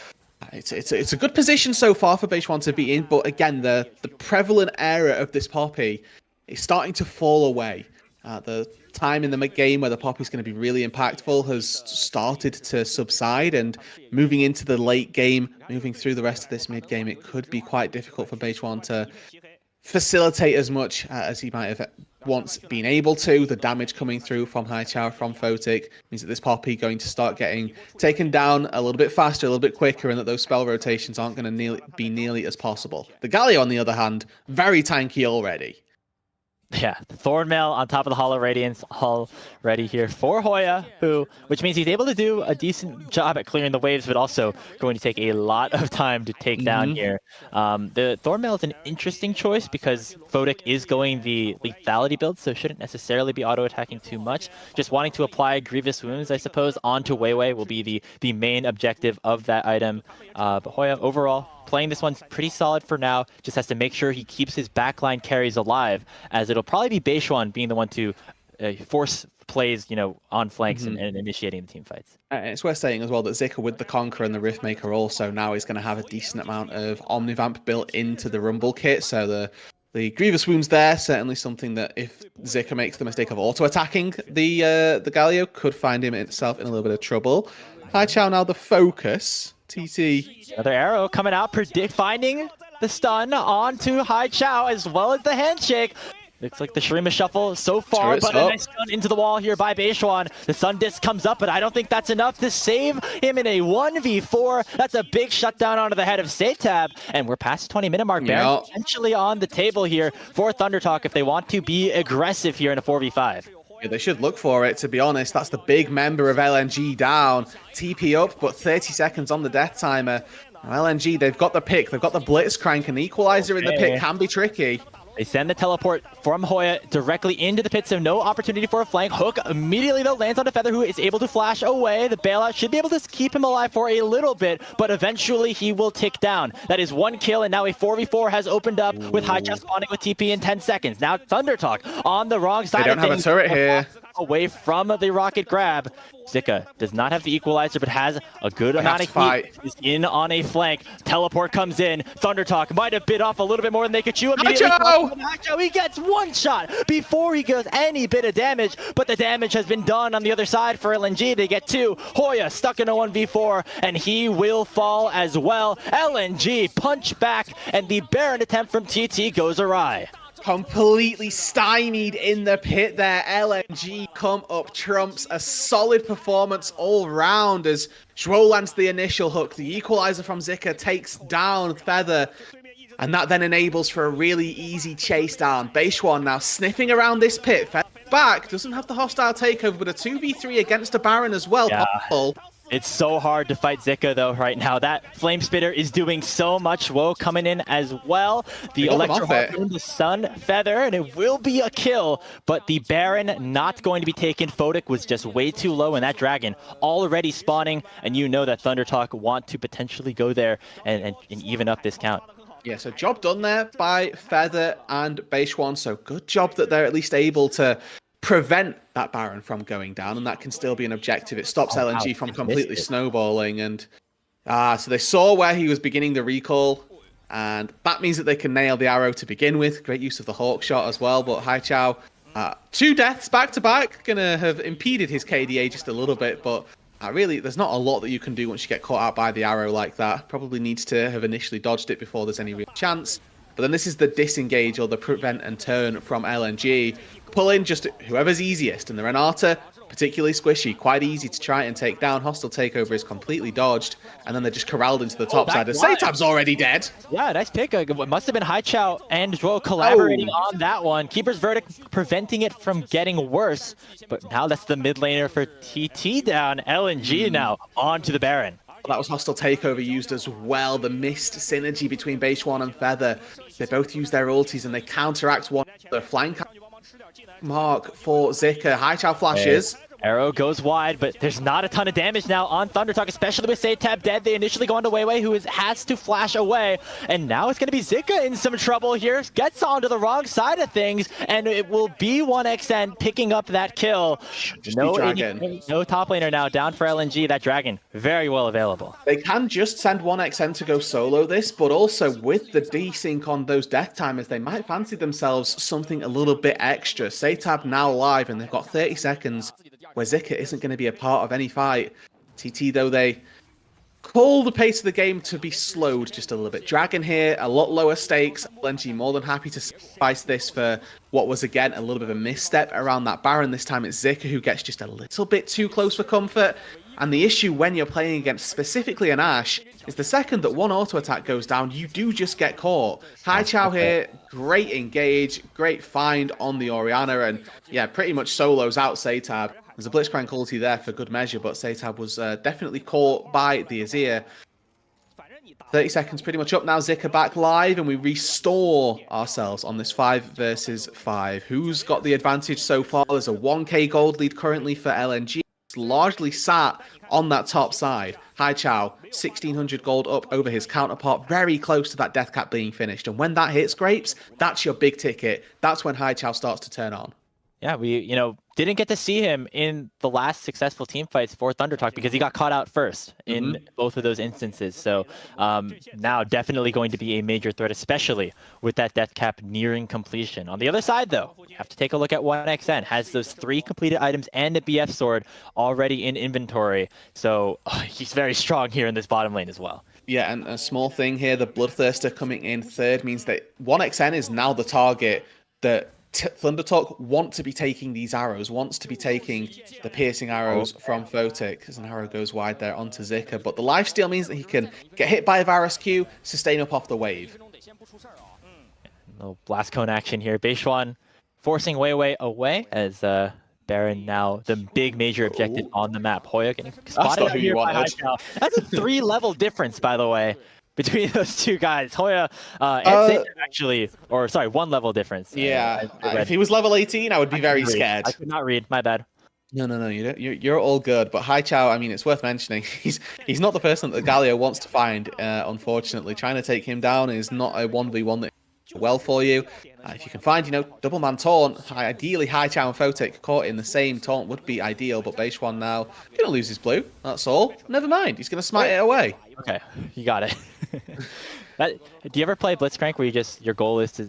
[SPEAKER 5] it's a good position so far for Beishuan to be in, but again, the prevalent era of this Poppy is starting to fall away. The time in the mid-game where the Poppy's going to be really impactful has started to subside, and moving into the late game, moving through the rest of this mid-game, it could be quite difficult for Beishuan to facilitate as much as he might have once been able to. The damage coming through from Haichao, from Photic, means that this Poppy going to start getting taken down a little bit faster, a little bit quicker, and that those spell rotations aren't going to be nearly as possible. The Galio, on the other hand, very tanky already.
[SPEAKER 4] Yeah, Thornmail on top of the Hollow Radiance already here for Hoya, which means he's able to do a decent job at clearing the waves, but also going to take a lot of time to take down here. The Thornmail is an interesting choice because Photic is going the lethality build, so shouldn't necessarily be auto-attacking too much. Just wanting to apply Grievous Wounds, I suppose, onto Weiwei will be the main objective of that item. But Hoya, overall, playing this one's pretty solid for now. Just has to make sure he keeps his backline carries alive, as it'll probably be Beishuan being the one to force plays, on flanks and initiating the team fights.
[SPEAKER 5] It's worth saying as well that Zika with the Conqueror and the Riftmaker also now is going to have a decent amount of Omnivamp built into the Rumble kit. So the Grievous Wounds there, certainly something that if Zika makes the mistake of auto-attacking the Galio, could find him itself in a little bit of trouble. Haichao now the focus. TT.
[SPEAKER 4] Another arrow coming out, finding the stun onto Haichao as well as the handshake. Looks like the Shurima shuffle so far, but a nice stun into the wall here by Beishuan. The Sun Disc comes up, but I don't think that's enough to save him in a 1v4. That's a big shutdown onto the head of Satab, and we're past the 20-minute mark. Baron potentially on the table here for Thundertalk if they want to be aggressive here in a 4v5.
[SPEAKER 5] Yeah, they should look for it, to be honest. That's the big member of LNG down. TP up, but 30 seconds on the death timer. Now, LNG, they've got the pick. They've got the Blitzcrank, and the Equalizer in the pick can be tricky.
[SPEAKER 4] They send the teleport from Hoya directly into the pit, so no opportunity for a flank. Hook immediately, though, lands on the Feather, who is able to flash away. The bailout should be able to keep him alive for a little bit, but eventually he will tick down. That is one kill, and now a 4v4 has opened up with Haichao spawning with TP in 10 seconds. Now Thundertalk on the wrong side.
[SPEAKER 5] They don't have a turret here.
[SPEAKER 4] Away from the rocket grab. Zika does not have the Equalizer, but has a good amount of heat. Is in on a flank. Teleport comes in. Thundertalk might have bit off a little bit more than they could chew. Haichao! He gets one shot before he goes any bit of damage, but the damage has been done on the other side for LNG. They get two. Hoya stuck in a 1v4, and he will fall as well. LNG punch back, and the Baron attempt from TT goes awry.
[SPEAKER 5] Completely stymied in the pit there. LNG come up trumps. A solid performance all round as Zhuo lands the initial hook. The Equalizer from Zika takes down Feather. And that then enables for a really easy chase down. Beishuan now sniffing around this pit. Feather back. Doesn't have the hostile takeover, but a 2v3 against a Baron as well.
[SPEAKER 4] Yeah.
[SPEAKER 5] Possible.
[SPEAKER 4] It's so hard to fight Zika, though, right now. That Flame Spitter is doing so much. Woe coming in as well. The Electro Harpoon, the Sun Feather, and it will be a kill. But the Baron not going to be taken. Photic was just way too low, and that Dragon already spawning. And you know that Thundertalk want to potentially go there and even up this count.
[SPEAKER 5] Yeah, so job done there by Feather and Beishuan. So good job that they're at least able to prevent that Baron from going down, and that can still be an objective. It stops LNG from completely snowballing, and so they saw where he was beginning the recall, and that means that they can nail the arrow to begin with. Great use of the Hawk shot as well, but Haichao, 2 deaths back-to-back, gonna have impeded his KDA just a little bit, but really, there's not a lot that you can do once you get caught out by the arrow like that. Probably needs to have initially dodged it before there's any real chance. But then this is the disengage or the prevent and turn from LNG. Pull in just whoever's easiest, and the Renata, particularly squishy, quite easy to try and take down. Hostile takeover is completely dodged, and then they're just corralled into the top side. And Satab's already dead.
[SPEAKER 4] Yeah, nice pick. It must have been Haichao and Zhuo collaborating on that one. Keeper's Verdict preventing it from getting worse, but now that's the mid laner for TT down. LNG now onto the Baron.
[SPEAKER 5] That was hostile takeover used as well. The missed synergy between Beishuan and Feather. They both use their ultis and they counteract one another. Flank mark for Zika. Haichao flashes.
[SPEAKER 4] Arrow goes wide, but there's not a ton of damage now on Thundertalk, especially with Satab dead. They initially go onto Weiwei, who has to flash away, and now it's going to be Zika in some trouble here. Gets onto the wrong side of things, and it will be 1xN picking up that kill. No top laner now, down for LNG. That Dragon, very well available.
[SPEAKER 5] They can just send 1xN to go solo this, but also with the desync on those death timers, they might fancy themselves something a little bit extra. Satab now live, and they've got 30 seconds. Where Zika isn't going to be a part of any fight. TT, though, they call the pace of the game to be slowed just a little bit. Dragon here, a lot lower stakes. LNG more than happy to sacrifice this for what was, again, a little bit of a misstep around that Baron. This time it's Zika who gets just a little bit too close for comfort. And the issue when you're playing against specifically an Ashe is the second that one auto attack goes down, you do just get caught. Haichao here, great engage, great find on the Orianna, and yeah, pretty much solos out Satab. There's a Blitzcrank ulti there for good measure, but Satab was definitely caught by the Azir. 30 seconds pretty much up now. Zika back live, and we restore ourselves on this 5 versus 5. Who's got the advantage so far? There's a 1k gold lead currently for LNG. It's largely sat on that top side. Haichao, 1600 gold up over his counterpart, very close to that death cap being finished. And when that hits Grapes, that's your big ticket. That's when Haichao starts to turn on.
[SPEAKER 4] Yeah, we, didn't get to see him in the last successful team fights for Thundertalk because he got caught out first in both of those instances. So now definitely going to be a major threat, especially with that death cap nearing completion. On the other side, though, you have to take a look at 1XN. Has those 3 completed items and a BF sword already in inventory. So he's very strong here in this bottom lane as well.
[SPEAKER 5] Yeah, and a small thing here, the Bloodthirster coming in third means that 1XN is now the target that Thundertalk want to be taking these arrows, wants to be taking the piercing arrows from Photic, as an arrow goes wide there onto Zika. But the lifesteal means that he can get hit by a Varus Q, sustain up off the wave.
[SPEAKER 4] No blast cone action here. Beishuan forcing Weiwei away as Baron now the big major objective on the map. Hoya getting spotted
[SPEAKER 5] not who you
[SPEAKER 4] by
[SPEAKER 5] wanted.
[SPEAKER 4] Haichao. That's a 3-level difference, by the way, between those two guys. Hoya and Satan actually, or sorry, 1-level difference.
[SPEAKER 5] Yeah, if he was level 18, I would be very scared.
[SPEAKER 4] I could not read, my bad.
[SPEAKER 5] No, you're all good. But Haichao, I mean, it's worth mentioning, he's not the person that Galio wants to find, unfortunately. Trying to take him down is not a 1v1 that well for you. If you can find, double man taunt, ideally Haichao and Photic caught in the same taunt would be ideal, but Beishuan now going to lose his blue, that's all. Never mind, he's going to smite it away.
[SPEAKER 4] Okay, you got it. Do you ever play Blitzcrank where your goal is to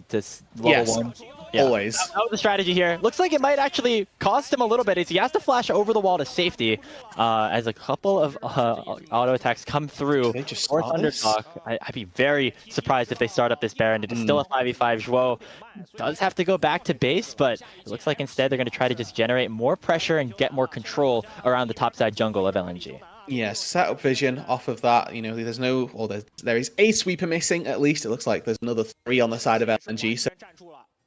[SPEAKER 4] level 1? Yeah.
[SPEAKER 5] Always.
[SPEAKER 4] That was the strategy here. Looks like it might actually cost him a little bit as he has to flash over the wall to safety as a couple of auto attacks come through for Thundertalk. I'd be very surprised if they start up this Baron. It is still a 5v5. Zhuo does have to go back to base, but it looks like instead they're going to try to just generate more pressure and get more control around the topside jungle of LNG.
[SPEAKER 5] Yes, set up vision off of that. There's no, or there is a sweeper missing at least. It looks like there's another 3 on the side of LNG. So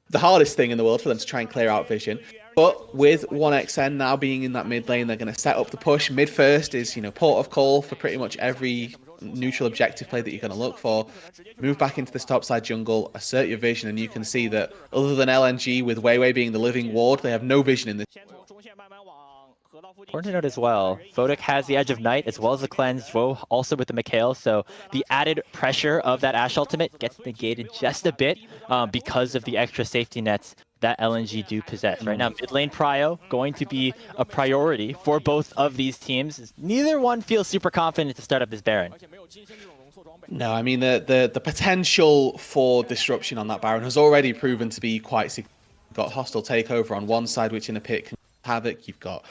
[SPEAKER 5] the hardest thing in the world for them to try and clear out vision. But with 1XN now being in that mid lane, they're going to set up the push. Mid first is, port of call for pretty much every neutral objective play that you're going to look for. Move back into this topside jungle, assert your vision, and you can see that other than LNG with Weiwei being the living ward, they have no vision in this.
[SPEAKER 4] Important to note as well, Photic has the Edge of Night as well as the Cleanse, Zhuo also with the Mikhail, so the added pressure of that Ashe ultimate gets negated just a bit because of the extra safety nets that LNG do possess. Right now, mid lane prio going to be a priority for both of these teams. Neither one feels super confident to start up this Baron.
[SPEAKER 5] No, I mean, the potential for disruption on that Baron has already proven to be quite significant. You've got hostile takeover on one side, which in a pit can havoc. You've got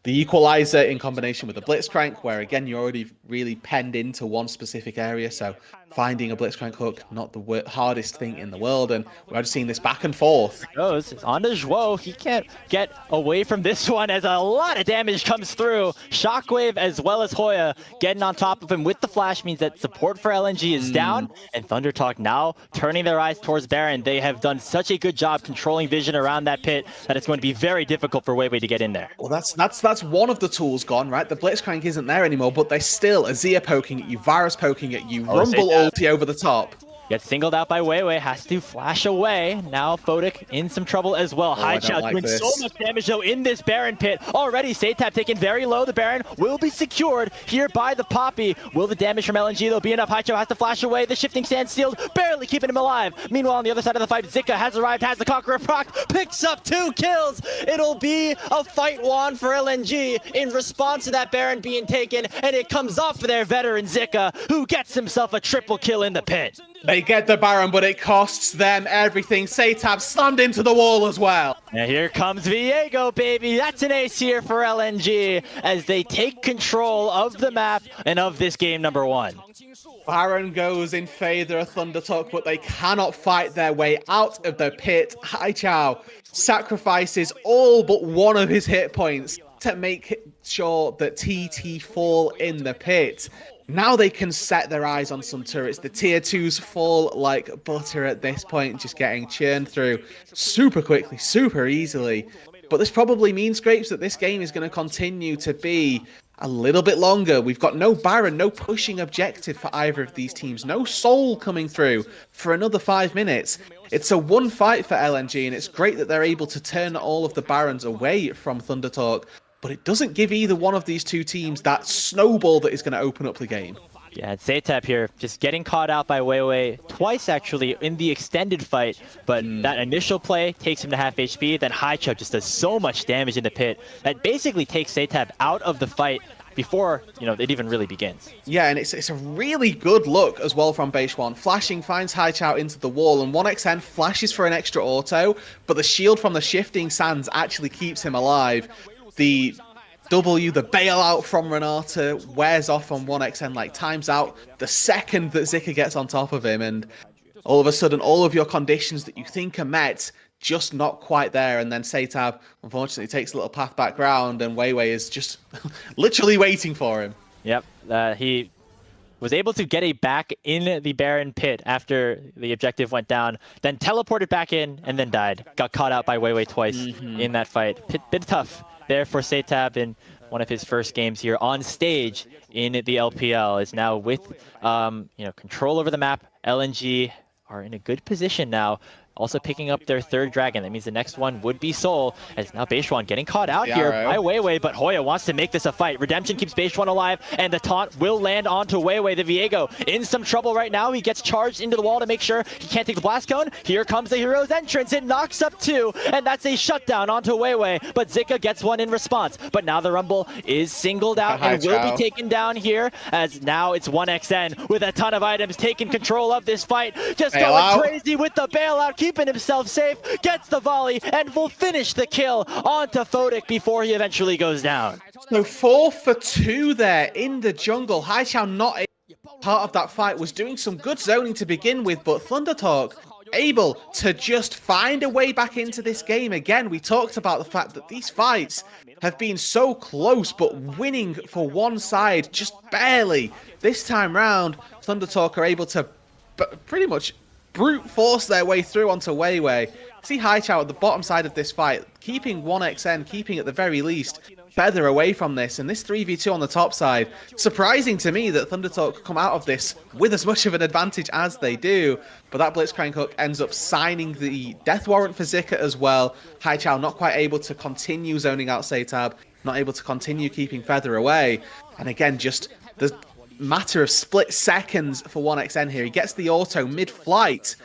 [SPEAKER 5] the Equalizer in combination with the Blitzcrank, where again, you're already really penned into one specific area. So finding a Blitzcrank hook, not the hardest thing in the world. And we're just seeing this back and forth.
[SPEAKER 4] Goes on to Zhuo. He can't get away from this one as a lot of damage comes through. Shockwave as well as Hoya getting on top of him with the flash means that support for LNG is down. And Thundertalk now turning their eyes towards Baron. They have done such a good job controlling vision around that pit that it's going to be very difficult for Weiwei to get in there.
[SPEAKER 5] Well, that's one of the tools gone, right? The Blitzcrank isn't there anymore, but there's still Azir poking at you, Varus poking at you, Rumble ulti over the top.
[SPEAKER 4] Gets singled out by Weiwei, has to flash away. Now Photic in some trouble as well. Haichao doing so much damage though in this Baron pit. Already Satab taken very low. The Baron will be secured here by the Poppy. Will the damage from LNG though be enough? Haichao has to flash away. The shifting stand sealed, barely keeping him alive. Meanwhile on the other side of the fight, Zika has arrived, has the Conqueror proc, picks up 2 kills. It'll be a fight won for LNG in response to that Baron being taken, and it comes off for their veteran Zika, who gets himself a triple kill in the pit.
[SPEAKER 5] They get the Baron, but it costs them everything. Satab slammed into the wall as well.
[SPEAKER 4] And here comes Viego, baby. That's an ace here for LNG as they take control of the map and of this game number 1.
[SPEAKER 5] Baron goes in favor of Thundertalk, but they cannot fight their way out of the pit. Haichao sacrifices all but one of his hit points to make sure that TT fall in the pit. Now they can set their eyes on some turrets. The tier 2s fall like butter at this point, just getting churned through super quickly, super easily. But this probably means, Grapes, that this game is going to continue to be a little bit longer. We've got no Baron, no pushing objective for either of these teams, no Soul coming through for another 5 minutes. It's a one fight for LNG, and it's great that they're able to turn all of the Barons away from ThunderTalk, but it doesn't give either one of these two teams that snowball that is going to open up the game.
[SPEAKER 4] Yeah, and Zaytap here just getting caught out by Weiwei twice actually in the extended fight, but that initial play takes him to half HP, then Haichao just does so much damage in the pit that basically takes Zaytap out of the fight before, you know, it even really begins.
[SPEAKER 5] Yeah, and it's a really good look as well from Beishwan. Flashing finds Haichao into the wall, and 1xN flashes for an extra auto, but the shield from the shifting sands actually keeps him alive. The W, the bailout from Renata, wears off on 1xN, like times out the second that Zika gets on top of him, and all of a sudden all of your conditions that you think are met, just not quite there, and then Zaytap unfortunately takes a little path back round, and Weiwei is just literally waiting for him.
[SPEAKER 4] Yep, he was able to get a back in the Baron pit after the objective went down, then teleported back in, and then died. Got caught out by Weiwei twice in that fight. Bit tough there for Zaytap in one of his first games here on stage in the LPL. Is now with control over the map. LNG are in a good position now. Also picking up their third dragon. That means the next one would be Soul. As now Beishwan getting caught out here by Weiwei, but Hoya wants to make this a fight. Redemption keeps Beishwan alive, and the taunt will land onto Weiwei. The Viego in some trouble right now. He gets charged into the wall to make sure he can't take the blast cone. Here comes the hero's entrance. It knocks up 2, and that's a shutdown onto Weiwei, but Zika gets one in response. But now the Rumble is singled out and will be taken down here, as now it's 1xN with a ton of items taking control of this fight. Just going crazy with the bailout, keeping himself safe, gets the volley, and will finish the kill onto Photic before he eventually goes down.
[SPEAKER 5] So 4 for 2 there in the jungle. Haichao not a part of that fight, was doing some good zoning to begin with, but ThunderTalk able to just find a way back into this game. Again, we talked about the fact that these fights have been so close, but winning for one side just barely. This time round, ThunderTalk are able to pretty much brute force their way through onto Weiwei. See Haichao at the bottom side of this fight, keeping 1xN, keeping at the very least Feather away from this, and this 3v2 on the top side. Surprising to me that ThunderTalk come out of this with as much of an advantage as they do, but that Blitzcrank hook ends up signing the death warrant for Zika as well. Haichao not quite able to continue zoning out Zaytap, not able to continue keeping Feather away, and again, just the matter of split seconds for 1xN here. He gets the auto mid-flight,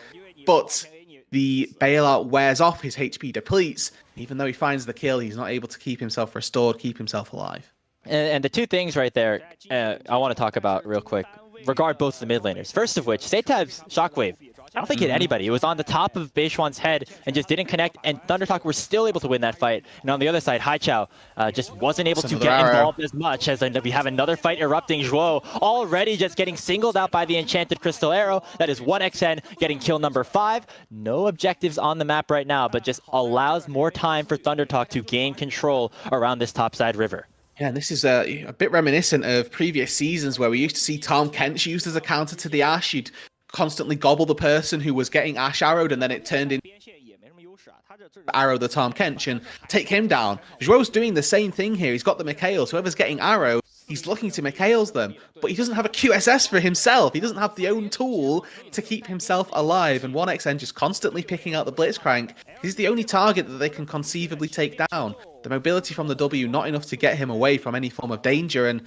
[SPEAKER 5] but the bailout wears off, his HP depletes. Even though he finds the kill, he's not able to keep himself restored, keep himself alive.
[SPEAKER 4] And the two things right there I want to talk about real quick regard both of the mid laners. First of which, Zaytap's Shockwave, I don't think hit anybody. It was on the top of Beishwan's head and just didn't connect, and ThunderTalk were still able to win that fight. And on the other side, Haichao just wasn't able to get involved as much, as we have another fight erupting. Zhuo already just getting singled out by the Enchanted Crystal Arrow. That is 1xN getting kill number 5. No objectives on the map right now, but just allows more time for ThunderTalk to gain control around this topside river.
[SPEAKER 5] Yeah, and this is a bit reminiscent of previous seasons where we used to see Tom Kench used as a counter to the Ashe. You'd constantly gobble the person who was getting Ashe arrowed, and then it turned into arrow the Tom Kench and take him down. Zhuo's doing the same thing here. He's got the Mikhails. Whoever's getting arrowed, he's looking to Mikhails them, but he doesn't have a QSS for himself. He doesn't have the own tool to keep himself alive, and 1xN just constantly picking out the Blitzcrank. He's the only target that they can conceivably take down. The mobility from the W not enough to get him away from any form of danger, and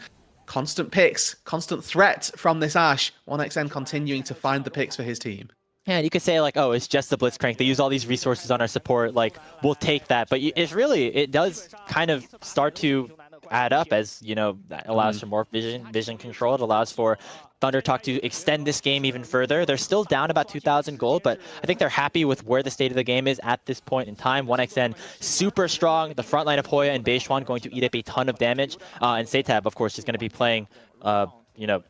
[SPEAKER 5] constant picks, constant threat from this Ashe. 1xN continuing to find the picks for his team.
[SPEAKER 4] Yeah, you could say like, oh, it's just the Blitzcrank. They use all these resources on our support. Like, we'll take that. But it's really, it does kind of start to add up, as, you know, that allows for more vision control. It allows for ThunderTalk to extend this game even further. They're still down about 2,000 gold, but I think they're happy with where the state of the game is at this point in time. 1xN super strong. The front line of Hoya and Beishwan going to eat up a ton of damage. And Zaytap, of course, is going to be playing, you know,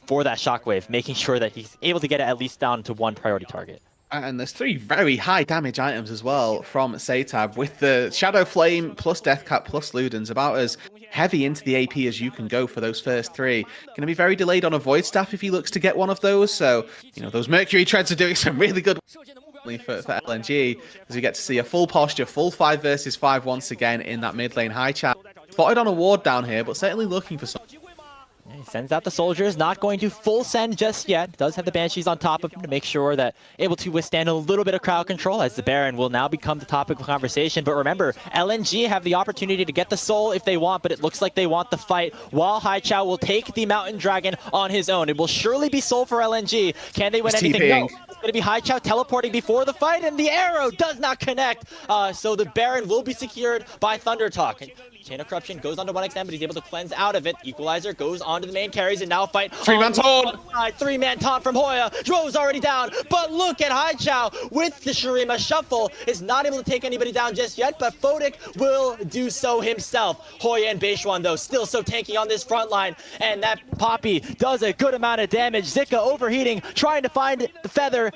[SPEAKER 4] for that Shockwave, making sure that he's able to get it at least down to one priority target.
[SPEAKER 5] And there's 3 very high damage items as well from Satab, with the Shadow Flame plus Deathcap plus Ludens, about as heavy into the AP as you can go for those first 3. Going to be very delayed on a Void Staff if he looks to get one of those, so, you know, those Mercury Treads are doing some really good for LNG, as we get to see a full posture, full 5 versus 5 once again in that mid lane. High chat spotted on a ward down here, but certainly looking for some.
[SPEAKER 4] He sends out the soldiers, not going to full send just yet. Does have the Banshees on top of him to make sure that able to withstand a little bit of crowd control, as the Baron will now become the topic of conversation. But remember, LNG have the opportunity to get the soul if they want, but it looks like they want the fight, while Haichao will take the Mountain Dragon on his own. It will surely be soul for LNG. Can they win anything? No. It's going to be Haichao teleporting before the fight, and the arrow does not connect. So the Baron will be secured by Thunder Talk. Chain of Corruption goes onto 1xM, but he's able to cleanse out of it. Equalizer goes onto the main carries, and now fight.
[SPEAKER 5] 3-man taunt!
[SPEAKER 4] 3-man taunt from Hoya. Dro's already down, but look at Haichao with the Shurima Shuffle. Is not able to take anybody down just yet, but Photic will do so himself. Hoya and Beishuan, though, still so tanky on this front line, and that Poppy does a good amount of damage. Zika overheating, trying to find the feather.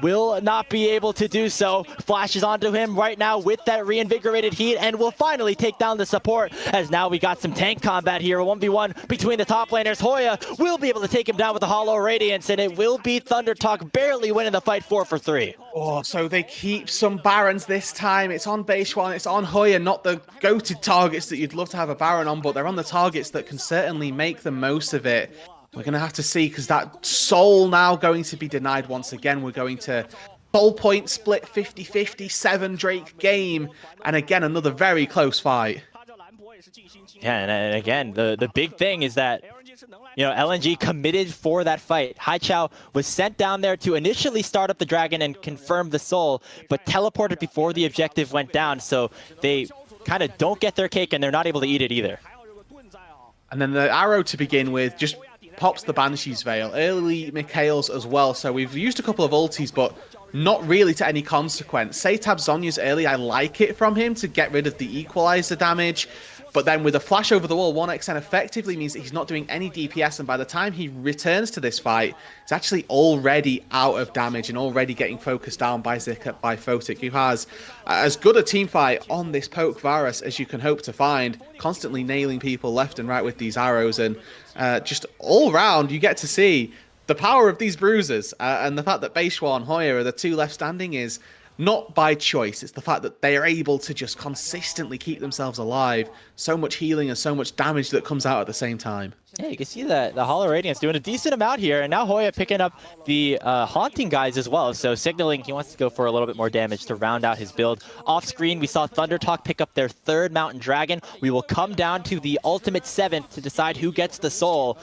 [SPEAKER 4] Will not be able to do so. Flashes onto him right now with that reinvigorated heat, and will finally take down the support, as now we got some tank combat here. A 1v1 between the top laners. Hoya will be able to take him down with the Hollow Radiance, and it will be Thunder Talk barely winning the fight 4 for 3.
[SPEAKER 5] Oh, so they keep some Barons this time. It's on Beishuan, it's on Hoya, not the go-to targets that you'd love to have a Baron on, but they're on the targets that can certainly make the most of it. We're going to have to see, because that soul now going to be denied once again. We're going to soul point split 50-50, 7 Drake game. And again, another very close fight.
[SPEAKER 4] Yeah, and again, the big thing is that, you know, LNG committed for that fight. Haichao was sent down there to initially start up the dragon and confirm the soul, but teleported before the objective went down. So they kind of don't get their cake, and they're not able to eat it either.
[SPEAKER 5] And then the arrow to begin with just pops the Banshee's Veil. Early Mikhail's as well, so we've used a couple of ultis, but not really to any consequence. Satab Zonya's early, I like it from him to get rid of the equalizer damage, but then with a flash over the wall, 1xN effectively means that he's not doing any DPS, and by the time he returns to this fight, he's actually already out of damage and already getting focused down by Zika, by Photic, who has as good a team fight on this Poke Varus as you can hope to find, constantly nailing people left and right with these arrows, and just all round you get to see the power of these bruisers, and the fact that Beishuan and Hoya are the 2 left standing is not by choice. It's the fact that they are able to just consistently keep themselves alive. So much healing and so much damage that comes out at the same time.
[SPEAKER 4] Yeah, you can see that the Hollow Radiance doing a decent amount here, and now Hoya picking up the Haunting guys as well, so signaling he wants to go for a little bit more damage to round out his build. Off screen, we saw Thunder Talk pick up their 3rd Mountain Dragon. We will come down to the ultimate 7th to decide who gets the soul.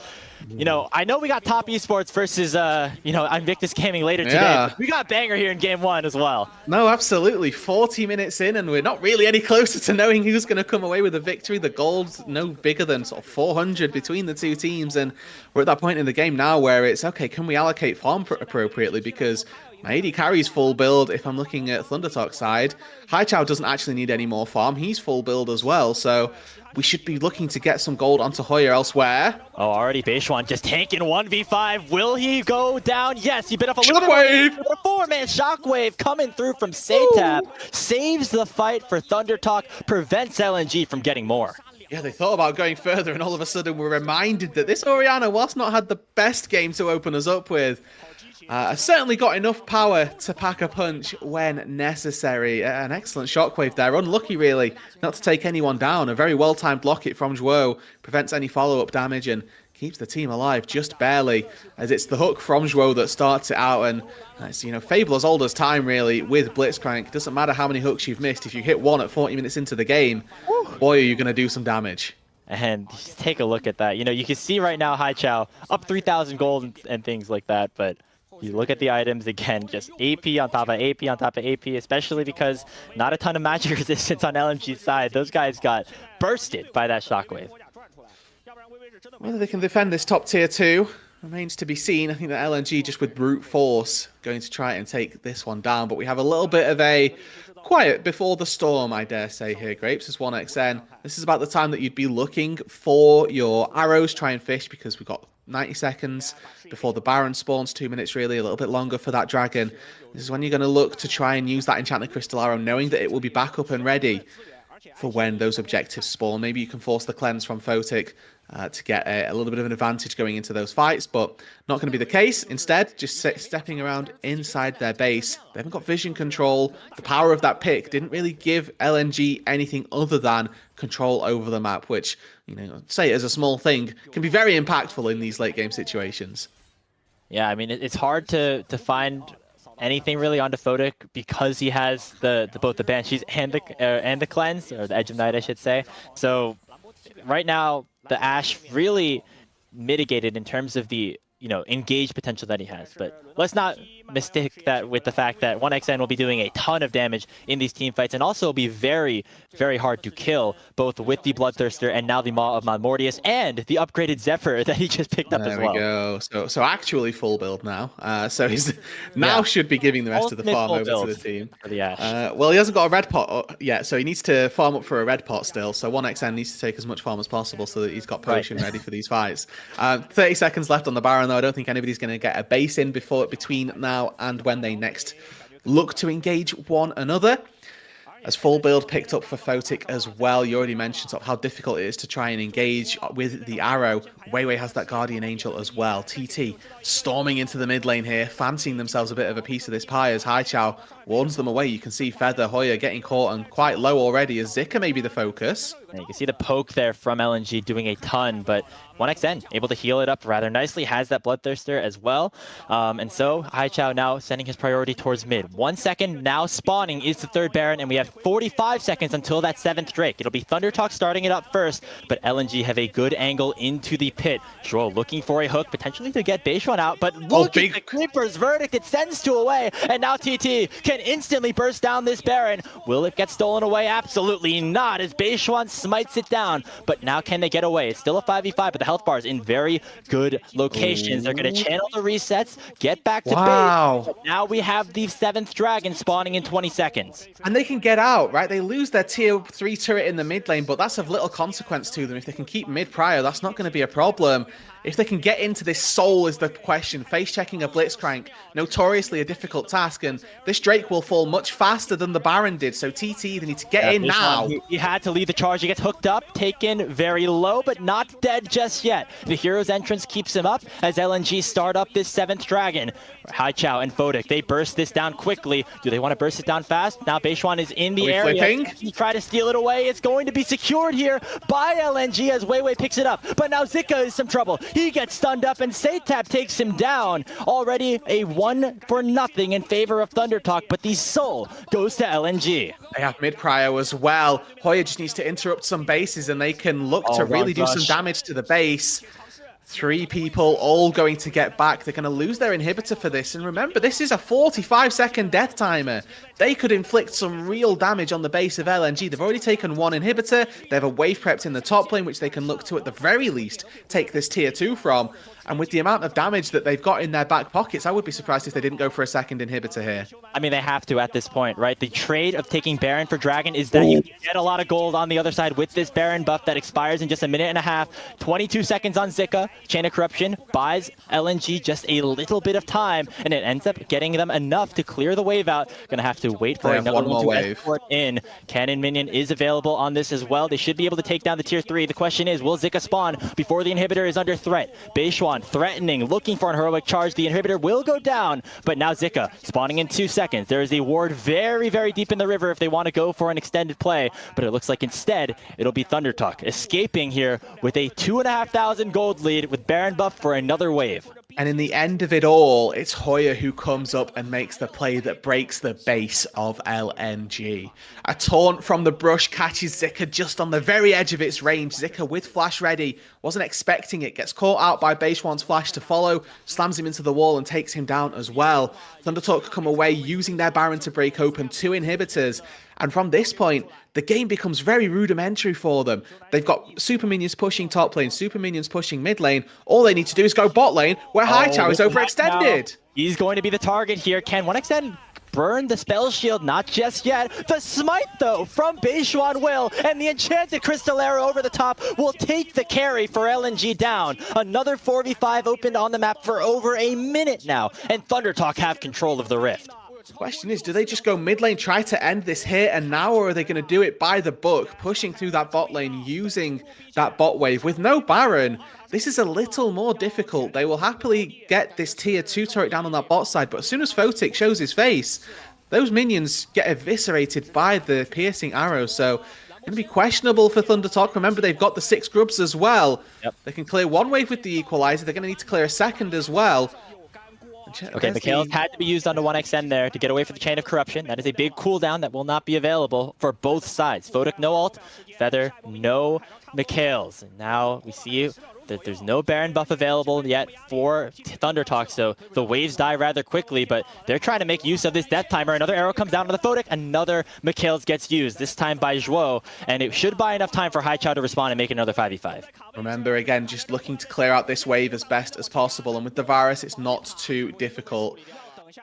[SPEAKER 4] You know, I know we got Top Esports versus, you know, Invictus Gaming later today.
[SPEAKER 5] Yeah.
[SPEAKER 4] But we got Banger here in Game 1 as well.
[SPEAKER 5] No, absolutely. 40 minutes in, and we're not really any closer to knowing who's going to come away with a victory. The gold's no bigger than sort of 400 between the 2 teams, and we're at that point in the game now where it's, okay, can we allocate farm appropriately? Because my AD carries full build. If I'm looking at Thunder Talk's side, Haichao doesn't actually need any more farm. He's full build as well, so we should be looking to get some gold onto Hoya elsewhere.
[SPEAKER 4] Oh, already Beishuan just tanking 1v5. Will he go down? Yes, he bit off a little
[SPEAKER 5] Shockwave!
[SPEAKER 4] bit. 4-man Shockwave coming through from Satab. Saves the fight for Thunder Talk, prevents LNG from getting more.
[SPEAKER 5] Yeah, they thought about going further, and all of a sudden we're reminded that this Orianna, whilst not had the best game to open us up with, has certainly got enough power to pack a punch when necessary. An excellent shockwave there. Unlucky, really, not to take anyone down. A very well-timed locket from Zhuo prevents any follow-up damage and keeps the team alive just barely, as it's the hook from Zhuo that starts it out. And it's, you know, Fable as old as time, really, with Blitzcrank. Doesn't matter how many hooks you've missed. If you hit one at 40 minutes into the game, boy, are you going to do some damage.
[SPEAKER 4] And just take a look at that. You know, you can see right now Haichao up 3,000 gold and things like that, but you look at the items again, just AP on top of AP on top of AP, especially because not a ton of magic resistance on LMG's side. Those guys got bursted by that shockwave.
[SPEAKER 5] Whether they can defend this top tier 2 remains to be seen. I think that LNG just with brute force going to try and take this one down, but we have a little bit of a quiet before the storm, I dare say here, Grapes, as 1xN. This is about the time that you'd be looking for your arrows, try and fish, because we've got 90 seconds before the Baron spawns, 2 minutes really, a little bit longer for that Dragon. This is when you're going to look to try and use that Enchanted Crystal Arrow, knowing that it will be back up and ready for when those objectives spawn. Maybe you can force the cleanse from Photic to get a little bit of an advantage going into those fights, but not going to be the case. Instead, just stepping around inside their base. They haven't got vision control. The power of that pick didn't really give LNG anything other than control over the map, which, you know, say it as a small thing, can be very impactful in these late game situations.
[SPEAKER 4] Yeah, I mean, it's hard to find anything really onto Photic because he has both the Banshees and the cleanse, or the Edge of Night, I should say. So right now, the Ashe really mitigated in terms of the, you know, engage potential that he has. But let's not mistake that with the fact that 1xN will be doing a ton of damage in these team fights, and also be very, very hard to kill, both with the Bloodthirster and now the Maw of Mortius and the upgraded Zephyr that he just picked up as well.
[SPEAKER 5] There we go. So actually full build now. So he's now should be giving the rest of the farm over to the team.
[SPEAKER 4] For the Ashe.
[SPEAKER 5] Well, he hasn't got a red pot yet, so he needs to farm up for a red pot still. So 1xN needs to take as much farm as possible so that he's got potion ready for these fights. 30 seconds left on the Baron, though. I don't think anybody's going to get a base in between now and when they next look to engage one another. As full build picked up for Photic as well. You already mentioned sort of how difficult it is to try and engage with the arrow. Weiwei has that Guardian Angel as well. TT storming into the mid lane here, fancying themselves a bit of a piece of this pie as Haichao warns them away. You can see Feather, Hoya getting caught and quite low already as Zika may be the focus.
[SPEAKER 4] And you can see the poke there from LNG doing a ton, but 1xN able to heal it up rather nicely, has that Bloodthirster as well. And so Haichao now sending his priority towards mid. 1 second now spawning is the third Baron, and we have 45 seconds until that 7th Drake. It'll be Thundertalk starting it up first, but LNG have a good angle into the pit. Sure, looking for a hook, potentially to get Beishuan out, but look at the Creeper's verdict. It sends 2 away, and now TT can instantly burst down this Baron. Will it get stolen away? Absolutely not, as Beishuan smites it down, but now can they get away? It's still a 5v5, but the health bars in very good locations. They're going to channel the resets, get back to base. But now we have the 7th Dragon spawning in 20 seconds.
[SPEAKER 5] And they can get out, right? They lose their tier 3 turret in the mid lane, but that's of little consequence to them. If they can keep mid prior, that's not going to be a problem. If they can get into this soul is the question. Face checking a Blitzcrank, notoriously a difficult task, and this Drake will fall much faster than the Baron did, so TT, they need to get in now.
[SPEAKER 4] He had to lead the charge. He gets hooked up, taken very low, but not dead just yet. The hero's entrance keeps him up as LNG start up this 7th Dragon. Haichao and Photic, they burst this down quickly. Do they want to burst it down fast? Now Beishuan is in the area.
[SPEAKER 5] Flipping?
[SPEAKER 4] He try to steal it away. It's going to be secured here by LNG as Weiwei picks it up. But now Zika is some trouble. He gets stunned up and Satap takes him down. Already a 1-0 in favor of Thundertalk, but the soul goes to LNG.
[SPEAKER 5] They have mid prio as well. Hoya just needs to interrupt some bases and they can look to really do some damage to the base. 3 people all going to get back. They're going to lose their inhibitor for this. And remember, this is a 45-second death timer. They could inflict some real damage on the base of LNG. They've already taken 1 inhibitor. They have a wave prepped in the top lane, which they can look to, at the very least, take this tier 2 from. And with the amount of damage that they've got in their back pockets, I would be surprised if they didn't go for a 2nd inhibitor here.
[SPEAKER 4] I mean, they have to at this point, right? The trade of taking Baron for Dragon is that you get a lot of gold on the other side with this Baron buff that expires in just a minute and a half. 22 seconds on Zika. Chain of Corruption buys LNG just a little bit of time, and it ends up getting them enough to clear the wave out. Gonna have to wait for another one to escort in. Cannon Minion is available on this as well. They should be able to take down the tier 3. The question is, will Zika spawn before the inhibitor is under threat? Beishuan threatening, looking for an heroic charge. The inhibitor will go down, but now Zika spawning in 2 seconds. There is a ward very, very deep in the river if they want to go for an extended play, but it looks like instead it'll be Thundertalk escaping here with a 2,500 gold lead with Baron buff for another wave.
[SPEAKER 5] And in the end of it all, it's Hoya who comes up and makes the play that breaks the base of LNG. A taunt from the brush catches Zika just on the very edge of its range. Zika with flash ready, wasn't expecting it, gets caught out by Beishuan's flash to follow, slams him into the wall and takes him down as well. Thundertalk come away using their Baron to break open 2 inhibitors. And from this point, the game becomes very rudimentary for them. They've got super minions pushing top lane, super minions pushing mid lane. All they need to do is go bot lane, where Haichao is overextended.
[SPEAKER 4] He's going to be the target here. Can 1xN burn the spell shield, not just yet. The smite though from Beishuan will, and the enchanted crystal arrow over the top will take the carry for LNG down. Another 4v5 opened on the map for over a minute now, and ThunderTalk have control of the rift.
[SPEAKER 5] Question is, do they just go mid lane, try to end this here and now, or are they going to do it by the book, pushing through that bot lane, using that bot wave? With no Baron, this is a little more difficult. They will happily get this tier 2 turret down on that bot side, but as soon as Photic shows his face, those minions get eviscerated by the piercing arrow, so going to be questionable for ThunderTalk. Remember, they've got the 6 grubs as well. Yep. They can clear one wave with the equalizer. They're going to need to clear a second as well.
[SPEAKER 4] Okay, Mikhail's had to be used onto 1xN there to get away from the Chain of Corruption. That is a big cooldown that will not be available for both sides. Photic, no ult. Feather, no Mikhail's. And now we see that there's no Baron buff available yet for ThunderTalk, so the waves die rather quickly, but they're trying to make use of this death timer. Another arrow comes down to the Photic, another Mikhail's gets used, this time by Zhuo, and it should buy enough time for Haichao to respond and make another 5v5.
[SPEAKER 5] Remember, again, just looking to clear out this wave as best as possible, and with the virus, it's not too difficult.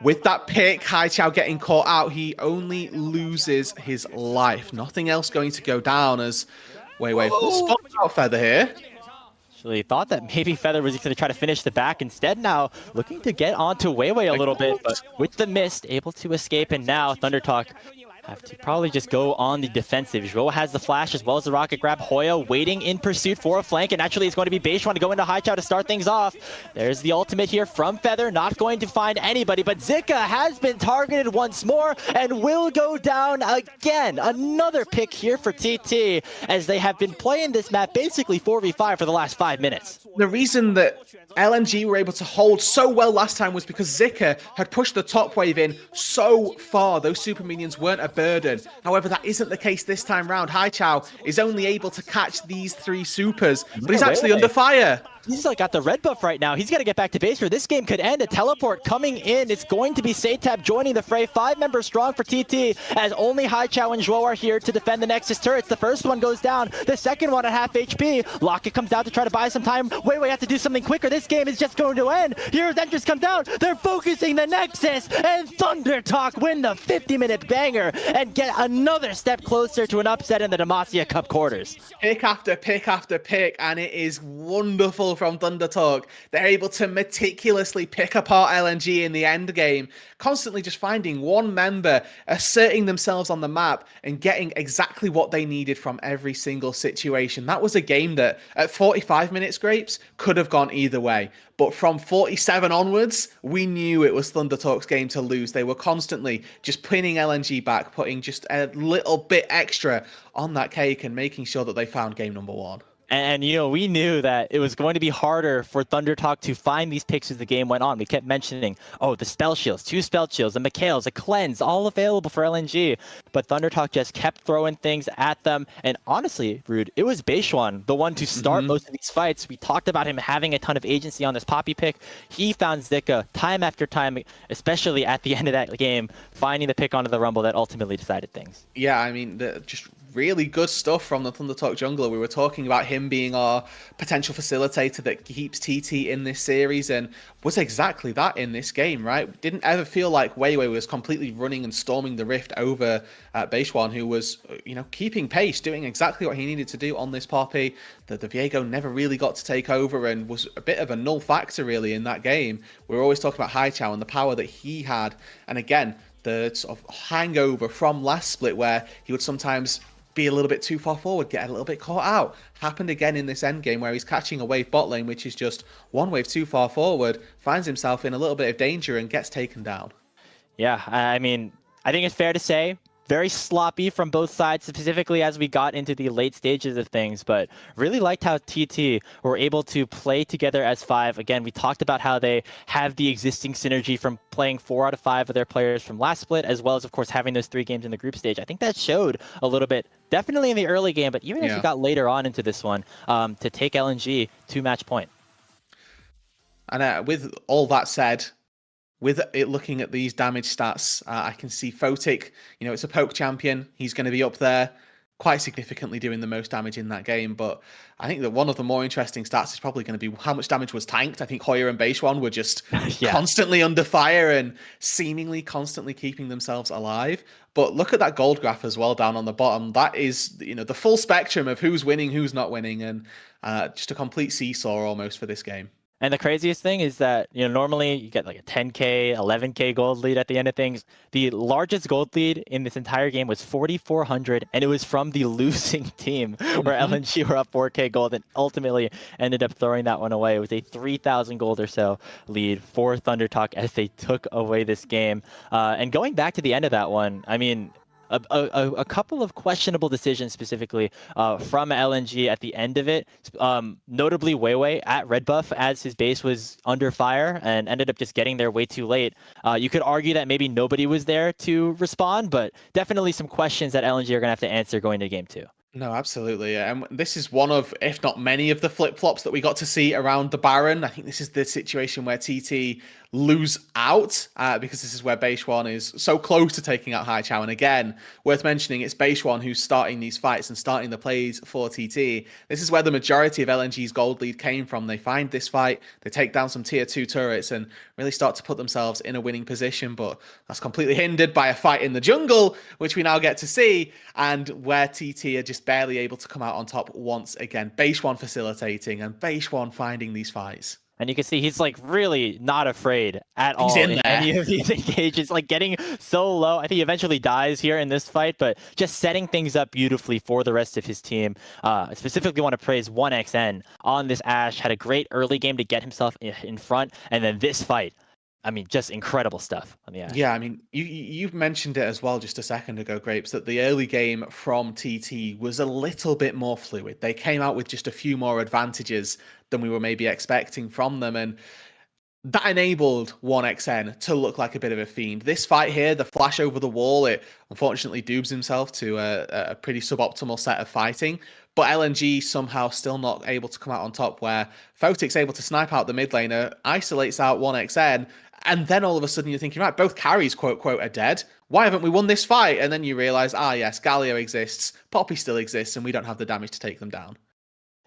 [SPEAKER 5] With that pick, Haichao getting caught out, he only loses his life. Nothing else going to go down as... Wait, we'll spot out Feather here.
[SPEAKER 4] Actually thought that maybe Feather was going to try to finish the back. Instead now looking to get onto Weiwei a little bit, but with the mist able to escape, and now ThunderTalk have to probably just go on the defensive. Zhuo has the flash as well as the rocket grab. Hoya waiting in pursuit for a flank, and actually it's going to be Beishuan to go into Haichao to start things off. There's the ultimate here from Feather, not going to find anybody, but Zika has been targeted once more and will go down again. Another pick here for TT as they have been playing this map basically 4v5 for the last 5 minutes.
[SPEAKER 5] The reason that LNG were able to hold so well last time was because Zika had pushed the top wave in so far. Those super minions weren't a burden. However, that isn't the case this time round. Haichao is only able to catch these 3 supers, but he's actually under fire.
[SPEAKER 4] He's like got the red buff right now. He's got to get back to base, or this game could end. A teleport coming in. It's going to be Satab joining the fray. 5 members strong for TT, as only Haichao and Zhuo are here to defend the Nexus turrets. The first one goes down. The second one at half HP. Locket comes out to try to buy some time. Weiwei have to do something quicker. This game is just going to end. Here's Entrance come down. They're focusing the Nexus, and ThunderTalk win the 50-minute banger and get another step closer to an upset in the Demacia Cup quarters.
[SPEAKER 5] Pick after pick after pick, and it is wonderful from ThunderTalk. They're able to meticulously pick apart LNG in the end game, constantly just finding one member, asserting themselves on the map, and getting exactly what they needed from every single situation. That was a game that, at 45 minutes, Grapes, could have gone either way. But from 47 onwards, we knew it was ThunderTalk's game to lose. They were constantly just pinning LNG back, putting just a little bit extra on that cake and making sure that they found game number 1.
[SPEAKER 4] And, you know, we knew that it was going to be harder for ThunderTalk to find these picks as the game went on. We kept mentioning, oh, the spell shields, 2 spell shields, the Mikhail's, a cleanse, all available for LNG. But ThunderTalk just kept throwing things at them. And honestly, Rude, it was Beishuan, the one to start most of these fights. We talked about him having a ton of agency on this Poppy pick. He found Zika time after time, especially at the end of that game, finding the pick onto the Rumble that ultimately decided things.
[SPEAKER 5] Yeah, I mean, just really good stuff from the ThunderTalk jungler. We were talking about him being our potential facilitator that keeps TT in this series, and was exactly that in this game, right? Didn't ever feel like Weiwei was completely running and storming the rift over Beishuan, who was, you know, keeping pace, doing exactly what he needed to do on this Poppy. The Viego never really got to take over and was a bit of a null factor, really, in that game. We were always talking about Haichao and the power that he had. And again, the sort of hangover from last split where he would sometimes be a little bit too far forward, get a little bit caught out. Happened again in this end game where he's catching a wave bot lane, which is just one wave too far forward, finds himself in a little bit of danger and gets taken down.
[SPEAKER 4] Yeah, I mean, I think it's fair to say, very sloppy from both sides, specifically as we got into the late stages of things, but really liked how TT were able to play together as 5. Again, we talked about how they have the existing synergy from playing 4 out of 5 of their players from last split, as well as, of course, having those 3 games in the group stage. I think that showed a little bit, definitely in the early game, but even as we got later on into this one, to take LNG to match point.
[SPEAKER 5] And with all that said, with it looking at these damage stats, I can see Photic, you know, it's a poke champion. He's going to be up there. quite significantly doing the most damage in that game. But I think that one of the more interesting stats is probably going to be how much damage was tanked. I think Hoyer and Beishuan were just constantly under fire and seemingly constantly keeping themselves alive. But look at that gold graph as well down on the bottom. That is, the full spectrum of who's winning, who's not winning, and just a complete seesaw almost for this game.
[SPEAKER 4] And the craziest thing is that, normally you get like a 10K, 11K gold lead at the end of things. The largest gold lead in this entire game was 4,400, and it was from the losing team where LNG were up 4K gold and ultimately ended up throwing that one away. It was a 3,000 gold or so lead for ThunderTalk as they took away this game. And going back to the end of that one, I mean, a couple of questionable decisions specifically from LNG at the end of it. Notably, Weiwei at red buff as his base was under fire and ended up just getting there way too late. You could argue that maybe nobody was there to respond, but definitely some questions that LNG are going to have to answer going to game 2.
[SPEAKER 5] No, absolutely. And this is one of, if not many of the flip-flops that we got to see around the Baron. I think this is the situation where TT lose out because this is where Beishuan is so close to taking out Haichao. And again, worth mentioning, it's Beishuan who's starting these fights and starting the plays for TT. This is where the majority of LNG's gold lead came from. They find this fight, they take down some tier 2 turrets and really start to put themselves in a winning position. But that's completely hindered by a fight in the jungle, which we now get to see, and where TT are just barely able to come out on top once again. Beishuan facilitating and Beishuan finding these fights.
[SPEAKER 4] And you can see he's like really not afraid at all in any of these engages, like getting so low. I think he eventually dies here in this fight, but just setting things up beautifully for the rest of his team. I specifically want to praise 1xN on this Ashe. Had a great early game to get himself in front, and then this fight. I mean, just incredible stuff on the Ashe.
[SPEAKER 5] Yeah, I mean, you've mentioned it as well just a second ago, Grapes, that the early game from TT was a little bit more fluid. They came out with just a few more advantages than we were maybe expecting from them, and that enabled 1xN to look like a bit of a fiend. This fight here, the flash over the wall, it unfortunately doobs himself to a pretty suboptimal set of fighting. But LNG somehow still not able to come out on top, where Photic's able to snipe out the mid laner, isolates out 1xN, and then all of a sudden you're thinking, right, both carries, quote, quote, are dead. Why haven't we won this fight? And then you realize, yes, Galio exists, Poppy still exists, and we don't have the damage to take them down.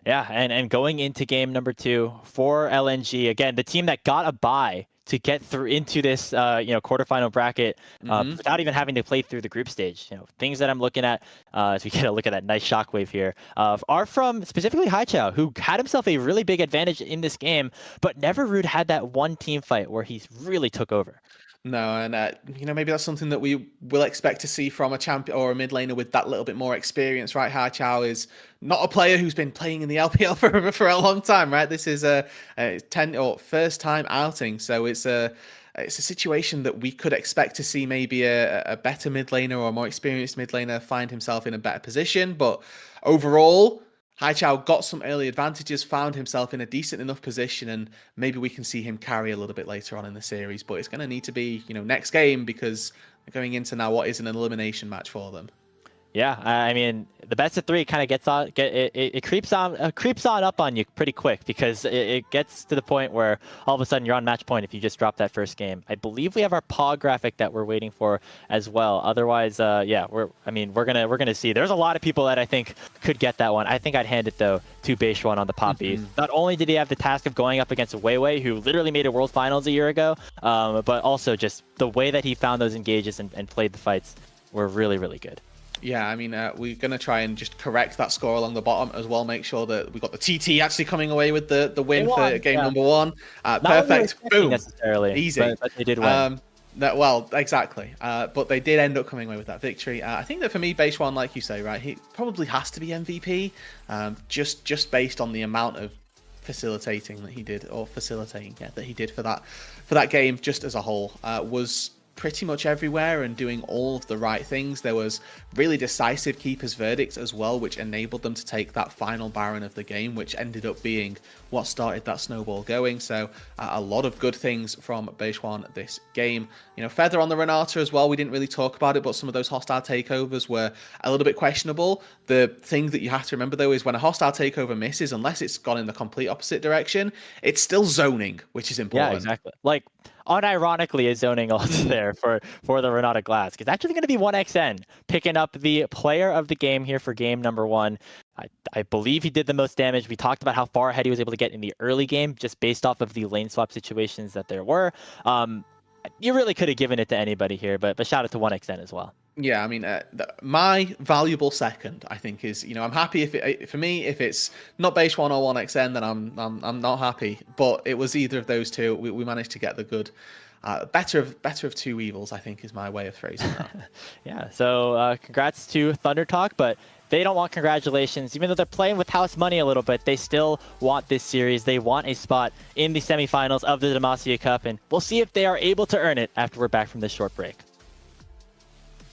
[SPEAKER 4] Yeah, and going into game number 2 for LNG, again, the team that got a bye to get through into this quarterfinal bracket without even having to play through the group stage. Things that I'm looking at as we get a look at that nice shockwave here are from specifically Haichao, who had himself a really big advantage in this game, but Roodood had that one team fight where he really took over.
[SPEAKER 5] No, and maybe that's something that we will expect to see from a champion or a mid laner with that little bit more experience, right? Haichao is not a player who's been playing in the LPL for a long time, right? This is a first time outing, so it's a situation that we could expect to see maybe a better mid laner or a more experienced mid laner find himself in a better position. But overall, Haichao got some early advantages, found himself in a decent enough position, and maybe we can see him carry a little bit later on in the series. But it's going to need to be, next game, because they're going into now what is an elimination match for them.
[SPEAKER 4] Yeah, I mean, the best of 3 kind of gets on, it creeps on up on you pretty quick, because it gets to the point where all of a sudden you're on match point if you just drop that first game. I believe we have our paw graphic that we're waiting for as well. Otherwise, we're gonna see. There's a lot of people that I think could get that one. I think I'd hand it though to Beishuan on the Poppy. Not only did he have the task of going up against Weiwei, who literally made a World Finals a year ago, but also just the way that he found those engages and played the fights were really, really good.
[SPEAKER 5] Yeah, I mean, we're going to try and just correct that score along the bottom as well. Make sure that we got the TT actually coming away with the win for game number 1. Perfect. Boom.
[SPEAKER 4] Necessarily,
[SPEAKER 5] easy.
[SPEAKER 4] But they did win.
[SPEAKER 5] Well, exactly. But they did end up coming away with that victory. I think that for me, Beishuan, like you say, right, he probably has to be MVP, just based on the amount of facilitating that he did, or facilitating, that he did for that game, just as a whole, was pretty much everywhere and doing all of the right things. There was really decisive keeper's verdicts as well, which enabled them to take that final Baron of the game, which ended up being what started that snowball going. So a lot of good things from Beishuan this game. Feather on the Renata as well. We didn't really talk about it, but some of those hostile takeovers were a little bit questionable. The thing that you have to remember though is when a hostile takeover misses, unless it's gone in the complete opposite direction, it's still zoning, which is important.
[SPEAKER 4] Yeah, exactly. Like, unironically is zoning also there for the Renata Glass. It's actually going to be 1xN picking up the player of the game here for game number 1. I believe he did the most damage. We talked about how far ahead he was able to get in the early game just based off of the lane swap situations that there were. You really could have given it to anybody here, but shout out to 1xN as well.
[SPEAKER 5] Yeah, I mean, my valuable second, I think, is, I'm happy for me, if it's not base 1 or 1xN, then I'm not happy. But it was either of those two. We managed to get the good, better of two evils, I think, is my way of phrasing that.
[SPEAKER 4] Yeah. So congrats to Thunder Talk, but they don't want congratulations. Even though they're playing with house money a little bit, they still want this series. They want a spot in the semifinals of the Demacia Cup, and we'll see if they are able to earn it after we're back from this short break.